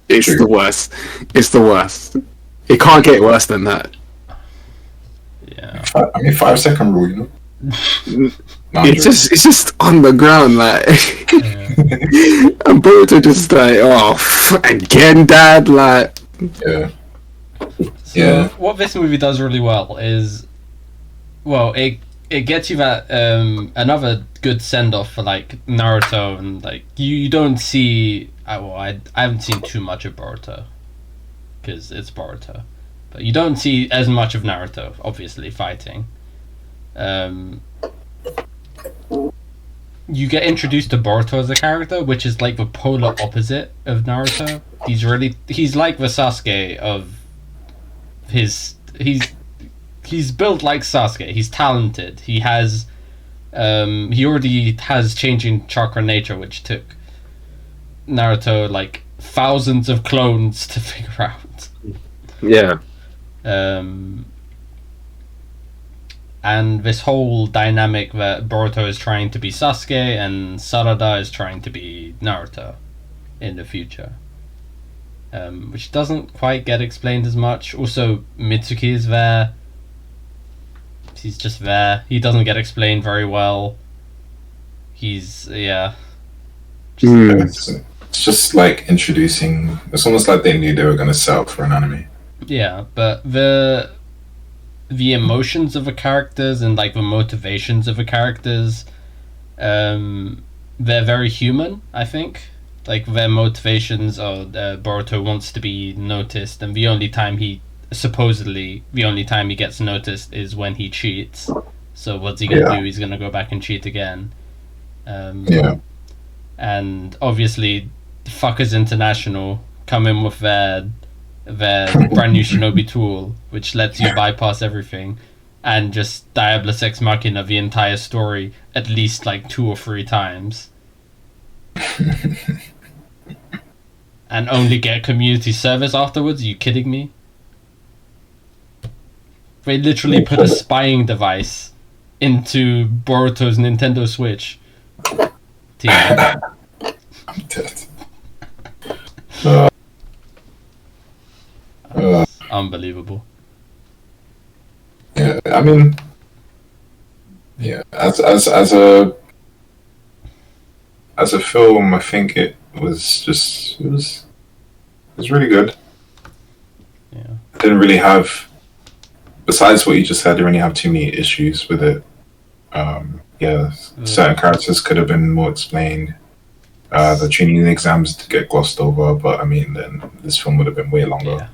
the worst. It's the worst. It can't get worse than that. Yeah. 5-second rule, It's just on the ground, like, and Boruto just like, again, Dad, like. Yeah. So what this movie does really well is, it gets you that another good send off for like Naruto, and like you don't see. I haven't seen too much of Boruto because it's Boruto, but you don't see as much of Naruto, obviously fighting. You get introduced to Boruto as a character, which is like the polar opposite of Naruto. He's like the Sasuke of he's he's built like Sasuke. He's talented. He has he already has changing chakra nature, which took Naruto like thousands of clones to figure out. Yeah. And this whole dynamic that Boruto is trying to be Sasuke and Sarada is trying to be Naruto in the future, which doesn't quite get explained as much. Also, Mitsuki is there. He's just there. He doesn't get explained very well. He's It's just like introducing. It's almost like they knew they were going to set up for an anime. Yeah, but the emotions of the characters and like the motivations of the characters, they're very human, I think. Like their motivations are Boruto wants to be noticed, and the only time he gets noticed is when he cheats. So what's he gonna do? He's gonna go back and cheat again. And obviously Fuckers International come in with their brand new shinobi tool, which lets you bypass everything, and just Diabolus Ex Machina the entire story at least like 2 or 3 times, and only get community service afterwards. Are you kidding me? They literally put a spying device into Boruto's Nintendo Switch. I'm dead. Unbelievable. Yeah, I mean, as a film, I think it was really good. Yeah, I didn't really have, besides what you just said, I didn't really have too many issues with it. Certain characters could have been more explained. The training exams did get glossed over, but I mean, then this film would have been way longer. Yeah.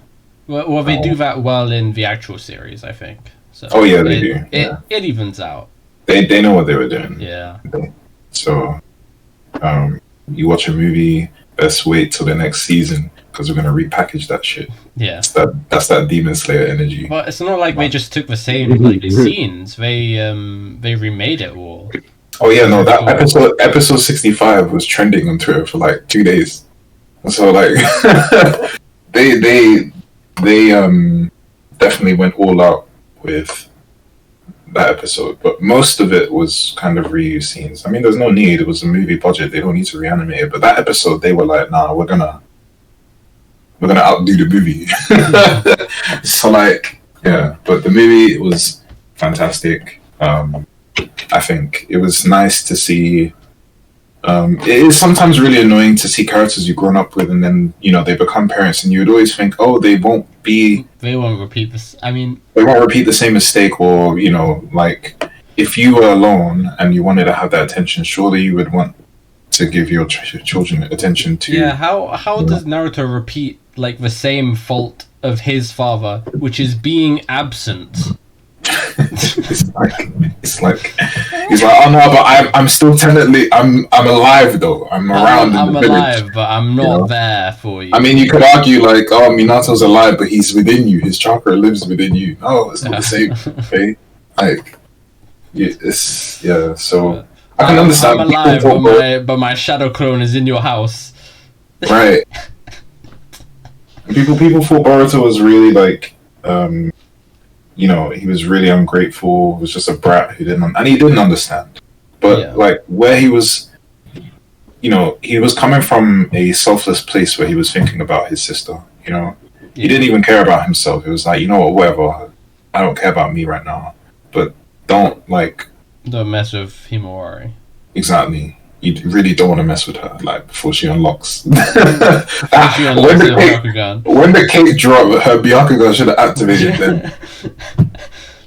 Well, they do that well in the actual series, I think. So they do. It evens out. They know what they were doing. Yeah. So, you watch a movie, best wait till the next season because we're gonna repackage that shit. Yeah. That's that Demon Slayer energy. Well, it's not like they just took the same like scenes. They remade it all. Oh yeah, no, that episode 65 was trending on Twitter for like 2 days. So like, they definitely went all out with that episode, but most of it was kind of reused scenes. I mean, there's no need. It was a movie budget. They don't need to reanimate it. But that episode, they were like, "Nah, we're gonna outdo the movie." So like, yeah. But the movie was fantastic. I think it was nice to see. It is sometimes really annoying to see characters you've grown up with, and then they become parents, and you would always think, "Oh, they won't repeat this." I mean, they won't repeat the same mistake, or like if you were alone and you wanted to have that attention, surely you would want to give your children attention too. Yeah. How does Naruto repeat like the same fault of his father, which is being absent? it's like he's like, oh no, but I'm still technically I'm alive though. I'm around. I'm alive, but I'm not there for you. I mean, you could argue like, oh, Minato's alive, but he's within you. His chakra lives within you. No, it's not the same. Okay, like So I can understand. I'm alive, but my shadow clone is in your house. Right. People thought Boruto was really like. He was really ungrateful. He was just a brat who didn't understand. But like where he was, he was coming from a selfless place where he was thinking about his sister. He didn't even care about himself. He was like, whatever. I don't care about me right now. But don't mess with Himawari. Exactly. You really don't want to mess with her, like, before she unlocks. When the cake dropped, her Byakugan should have activated then.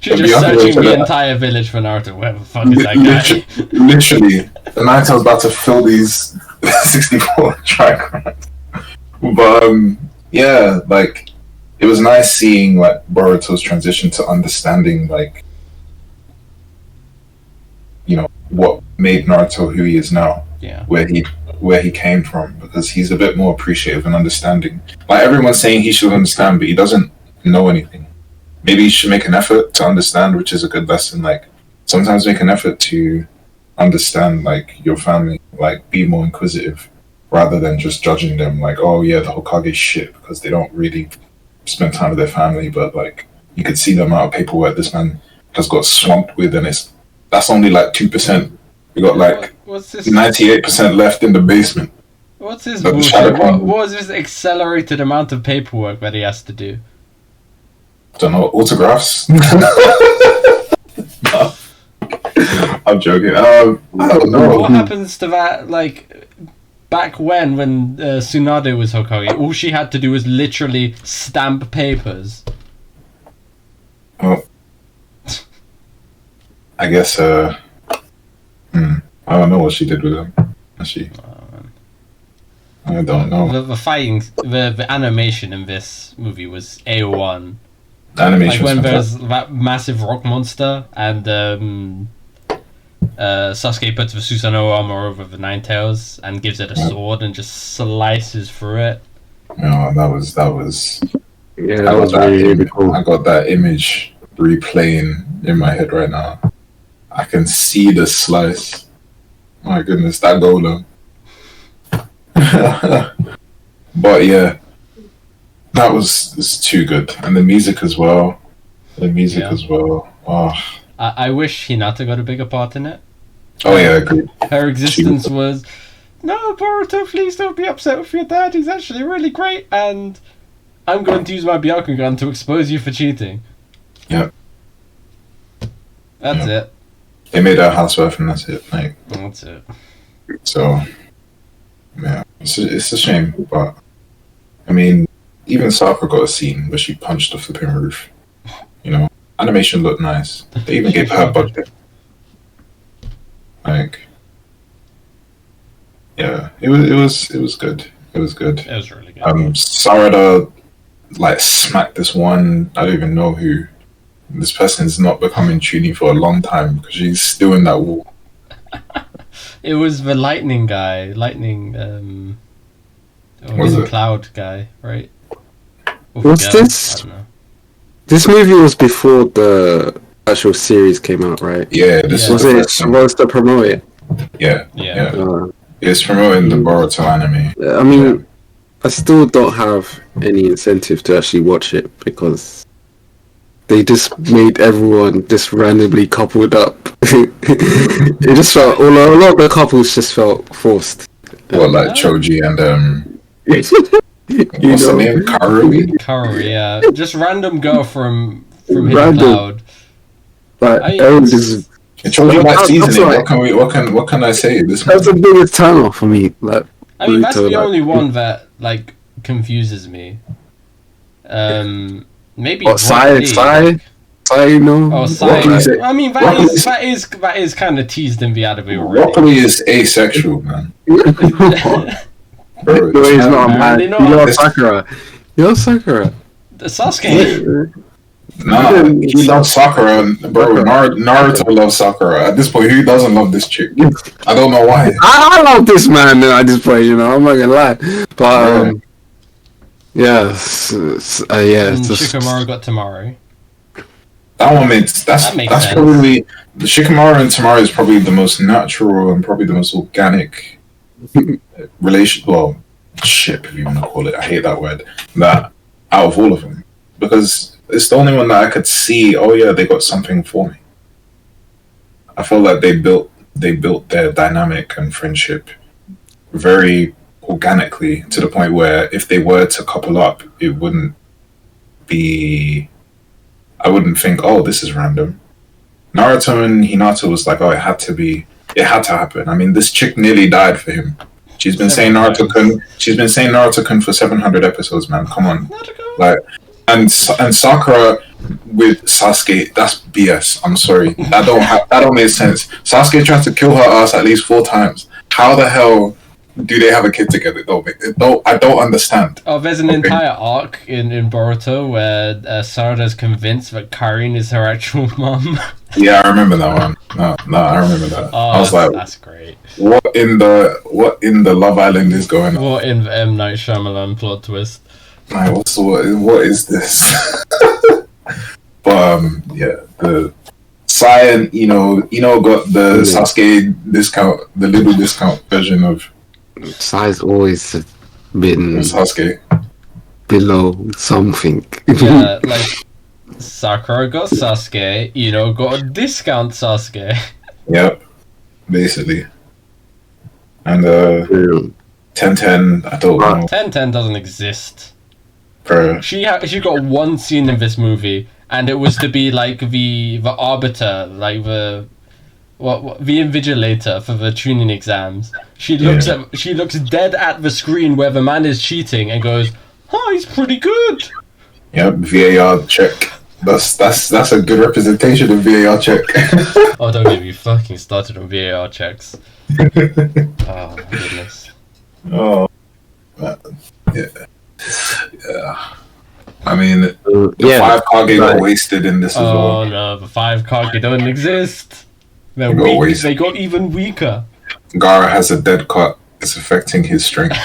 She's just searching the entire village for Naruto. Where the fuck is that guy? Literally. The Naruto's about to fill these 64 trigrams. But, like, it was nice seeing, like, Boruto's transition to understanding, like, what made Naruto who he is now, where he came from, because he's a bit more appreciative and understanding. Like everyone's saying he should understand, but he doesn't know anything. maybe you should make an effort to understand, which is a good lesson. Like sometimes make an effort to understand like your family, like be more inquisitive rather than just judging them like, oh yeah, the Hokage shit because they don't really spend time with their family. But like you could see the amount of paperwork this man has got swamped with, and that's only like 2%. We got like 98% left in the basement. What's this bullshit? What was this accelerated amount of paperwork that he has to do? Don't know, autographs. No. I'm joking. I don't know. What happens to that? Like back when Tsunade was Hokage, all she had to do was literally stamp papers. Well, I guess. I don't know what she did with them. I don't know. The fighting, the animation in this movie was A1. Animation, like when there's that massive rock monster and Sasuke puts the Susanoo armor over the Nine Tails and gives it a sword and just slices through it. No, that was. Yeah, that was really cool. I got that image replaying in my head right now. I can see the slice. My goodness, that golem. But yeah, that was too good, and the music as well. Oh. I wish Hinata got a bigger part in it. Oh yeah, agreed. Her existence was, no, Boruto, please don't be upset with your dad. He's actually really great, and I'm going to use my Byakugan to expose you for cheating. Yeah. That's it. They made her housewife, and that's it. Like that's it. So, yeah, it's a shame, but I mean, even Sakura got a scene where she punched the flipping roof. You know, animation looked nice. They even gave her a budget. Like, yeah, it was good. It was good. It was really good. Sarada like smacked this one. I don't even know who. This person's not becoming Chunin for a long time because she's still in that wall. It was the lightning guy, cloud guy, right? What's this? I don't know. This movie was before the actual series came out, right? Yeah, this was it supposed to promote it? Yeah. It's promoting the Boruto anime. I mean, I still don't have any incentive to actually watch it because they just made everyone just randomly coupled up. It just felt a lot of the couples just felt forced. Well, like Choji and what's the name? Karui, yeah. Just random girl from Hidden Cloud. But everyone just Choji might season it. What can I say? That's the biggest turn off for me. Like, I mean, that's the only one that like confuses me. Maybe Sai, no. Oh, Sai. I mean, that is kind of teased in the anime already. Broccoli is asexual, man. Bro, he's not, man. You love Sakura. The Sasuke. Nah, he loves Sakura, bro. Naruto loves Sakura. At this point, who doesn't love this chick? I don't know why. I love this man at this point, you know. I'm not gonna lie, but Shikamaru got Tamaru. That one makes that's probably the Shikamaru and Tamaru is probably the most natural and probably the most organic relation. Well, ship if you want to call it. I hate that word. That out of all of them, because it's the only one that I could see. Oh yeah, they got something for me. I felt like they built their dynamic and friendship very organically to the point where if they were to couple up, it wouldn't be. I wouldn't think, oh, this is random. Naruto and Hinata was like, oh, it had to happen. I mean, this chick nearly died for him. She's been saying Naruto-kun for 700 episodes, man. Come on, like, and Sakura with Sasuke, that's BS. I'm sorry, that don't make sense. Sasuke tried to kill her ass at least 4 times. How the hell do they have a kid together? I don't understand. Oh, there's an entire arc in Boruto where Sarada's convinced that Karin is her actual mom. Yeah, I remember that one. No, I remember that. Oh, I was like, that's great. What in the Love Island is going on? What in the M. Night Shyamalan plot twist? Like, what is this? But yeah, the Sai and Ino got the Sasuke discount, the little discount version of. Sai's always been Sasuke below something. Yeah, like Sakura got Sasuke, Ino got a discount Sasuke. Yep, basically. And 10-10, I don't know. 10-10 doesn't exist. Bro. She got one scene in this movie, and it was to be like the arbiter, like the invigilator for the tuning exams. She looks dead at the screen where the man is cheating and goes, "Oh, he's pretty good." Yep, VAR check. That's a good representation of VAR check. Oh, don't get me fucking started on VAR checks. Oh my goodness. Oh, yeah. I mean, the 5 Kage got wasted in this as well. Oh no, the 5 Kage don't exist. They're They weak. They got even weaker. Gaara has a dead cut. It's affecting his strength.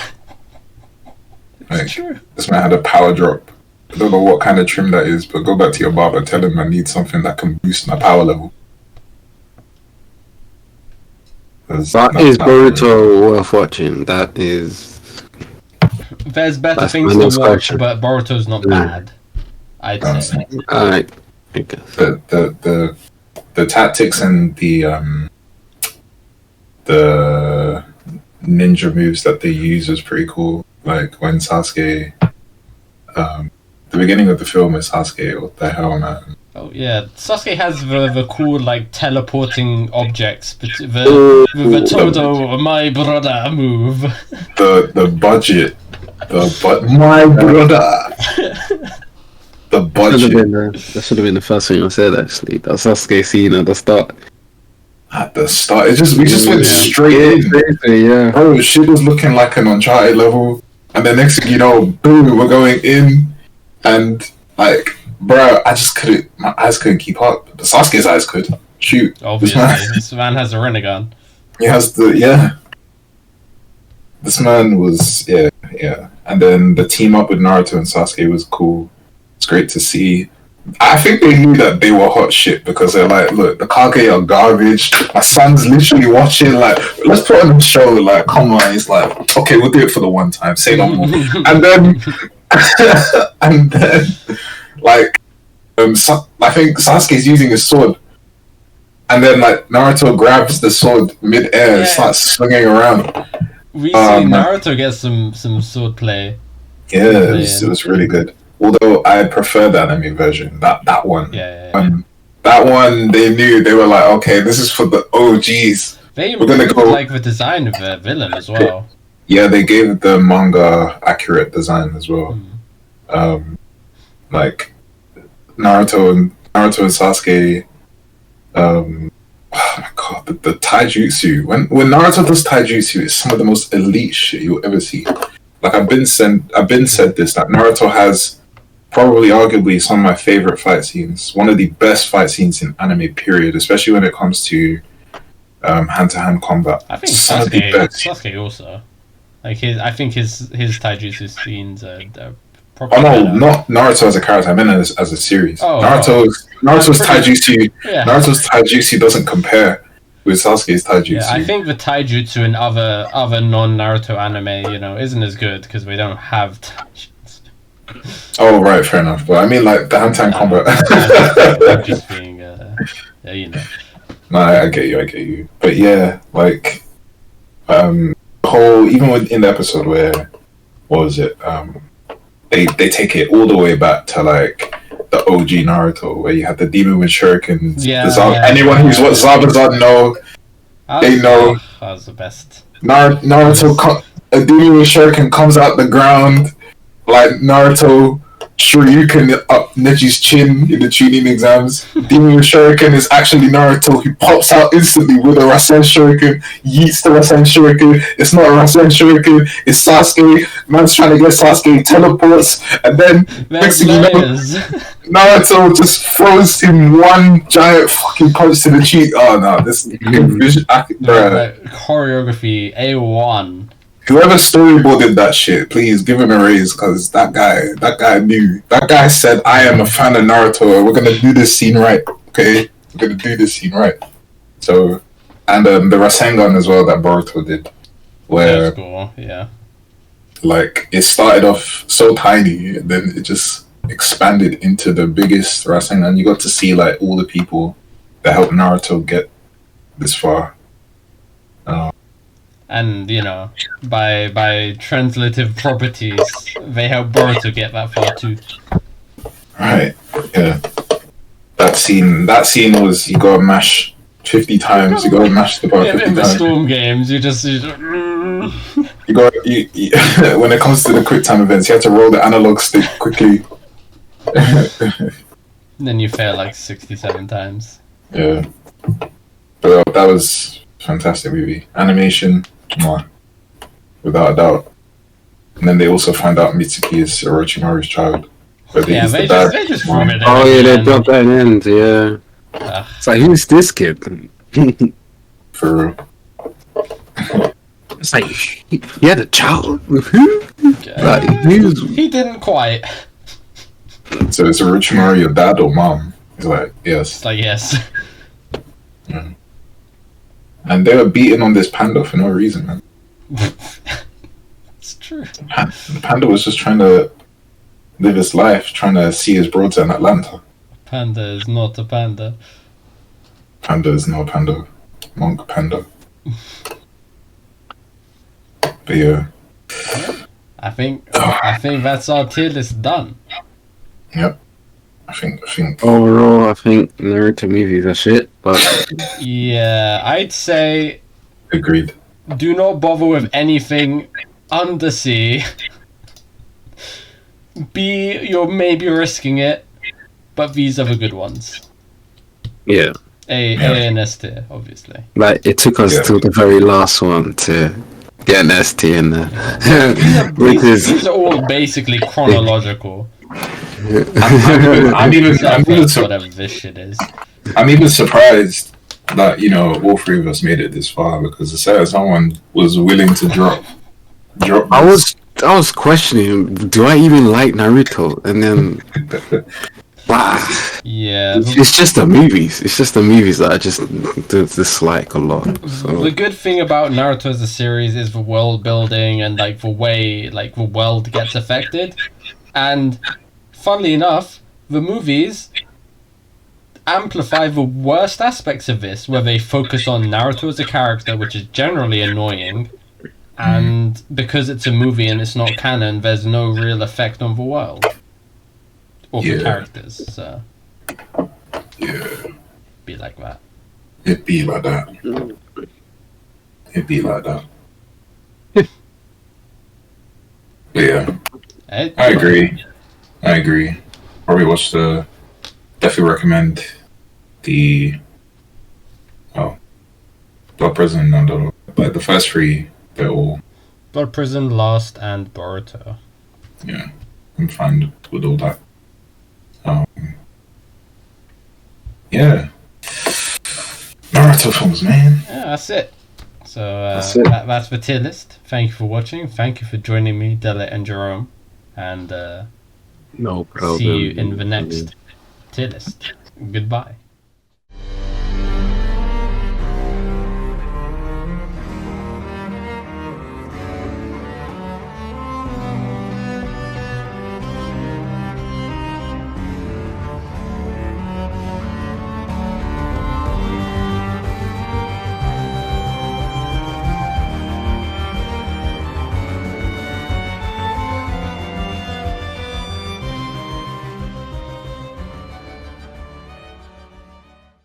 Like, True. this man had a power drop. I don't know what kind of trim that is, but go back to your barber. Tell him I need something that can boost my power level. That is Boruto worth watching. That is. There's better things to watch, but Boruto's not bad. I'd say. Alright. The tactics and the ninja moves that they use is pretty cool. Like when Sasuke, the beginning of the film is Sasuke. What the hell, man? Oh yeah, Sasuke has the cool like teleporting objects, but the Todo my brother move. The budget, my brother. The budget. That should have been the first thing I said. Actually, that Sasuke scene at the start. At the start, we just went straight in. Yeah. Bro, shit was looking like an Uncharted level, and the next thing you know, boom, we're going in, and like, bro, I just couldn't. My eyes couldn't keep up. But Sasuke's eyes could. Shoot, Obviously, this man has a Rinnegan. He has This man was yeah, and then the team up with Naruto and Sasuke was cool. It's great to see. I think they knew that they were hot shit because they're like, look, the Kage are garbage. My son's literally watching, like, let's put on a show, like, come on. He's like, okay, we'll do it for the one time, say no more. And then, like, I think Sasuke's using his sword. And then, like, Naruto grabs the sword mid-air and starts swinging around. We see Naruto get some sword play. Yeah, it was really good. Although I prefer the anime version, that one. Yeah. That one, they knew, they were like, okay, this is for the OGs. We're gonna go like the design of the villain as well. Yeah, they gave the manga accurate design as well. Like Naruto and Sasuke. Oh my god, the taijutsu. When Naruto does taijutsu, it's some of the most elite shit you'll ever see. Like I've been said this, that Naruto has probably arguably some of my favorite fight scenes. One of the best fight scenes in anime, period, especially when it comes to hand-to-hand combat. I think Sasuke also. Like I think his taijutsu scenes are probably better. Not Naruto as a character, I meant as a series. Naruto's taijutsu Naruto's taijutsu doesn't compare with Sasuke's taijutsu. Yeah, I think the taijutsu in other non-Naruto anime, isn't as good because we don't have taijutsu. Oh right, fair enough. But I mean, like the hand-to-hand combat. I'm just being, No, I get you. But yeah, like, even in the episode where, what was it? They take it all the way back to like the OG Naruto, where you had the demon with shurikens. Anyone who's watched Zabazan know, they know. That was the best. Naruto, a demon with shuriken comes out the ground, like Naruto Shoryuken up Neji's chin in the tuning exams. Demon with Shuriken is actually Naruto. He pops out instantly with a Rasen Shuriken, yeets the Rasen Shuriken. It's not a Rasen Shuriken, it's Sasuke. Man's trying to get Sasuke, teleports, and then next thing you know, Naruto just throws him one giant fucking punch to the cheek. Oh no, this vision, choreography A1. Whoever storyboarded that shit, please give him a raise, because that guy knew. That guy said, "I am a fan of Naruto. We're gonna do this scene right, okay? We're gonna do this scene right." So, and the Rasengan as well that Boruto did, where That's cool. Yeah. like it started off so tiny, and then it just expanded into the biggest Rasengan. You got to see like all the people that helped Naruto get this far. And you know, by translative properties, they help Boruto get that far too. Right. Yeah. That scene was, you gotta mash 50 times. You gotta mash the bar 50 In the times. Storm games, you just You when it comes to the quick time events, you have to roll the analog stick quickly. then you fail like 67 times. Yeah. But that was fantastic movie. Animation, mwah, without a doubt. And then they also find out Mitsuki is Orochimaru's child. But Yeah, he's the they dad. just ruined it. Oh yeah, they again. dropped that in. Yeah. Ugh. It's like, who's this kid? For real. It's like he had a child with who? Like, He didn't quite. So is Orochimaru your dad or mom? He's like, yes. It's like, yes. And they were beating on this panda for no reason, man. It's true. The panda was just trying to live his life, trying to see his broads in Atlanta. Panda is not a panda. Panda is no panda. Monk panda. But yeah. I think that's our tier list done. Yep. I think overall, I think Naruto movies are shit, but Yeah, I'd say agreed. do not bother with anything undersea. You're maybe risking it, but these are the good ones. yeah, A and S tier, obviously. like it took us till the very last one to get an ST in there, These are all basically chronological. I'm even Whatever this shit is. I'm even surprised that, you know, all three of us made it this far, because it said someone was willing to drop. I was questioning, do I even like Naruto? And then, wow, Yeah. it's just the movies. It's just the movies that I just dislike a lot. So The good thing about Naruto as a series is the world building and like the way like the world gets affected. And funnily enough, the movies amplify the worst aspects of this, where they focus on Naruto as a character, which is generally annoying. And because it's a movie and it's not canon, there's no real effect on the world or the characters. So be like that. It'd be like that. But yeah, I agree. Probably watch definitely recommend the Blood Prison and but the first three, they're all Blood Prison, Lost, and Boruto. yeah, I'm fine with all that. Yeah, Naruto films, man. Yeah, that's it. So that's the tier list. Thank you for watching. Thank you for joining me, Dele and Jerome. And no problem. see you in the next tier list. Goodbye.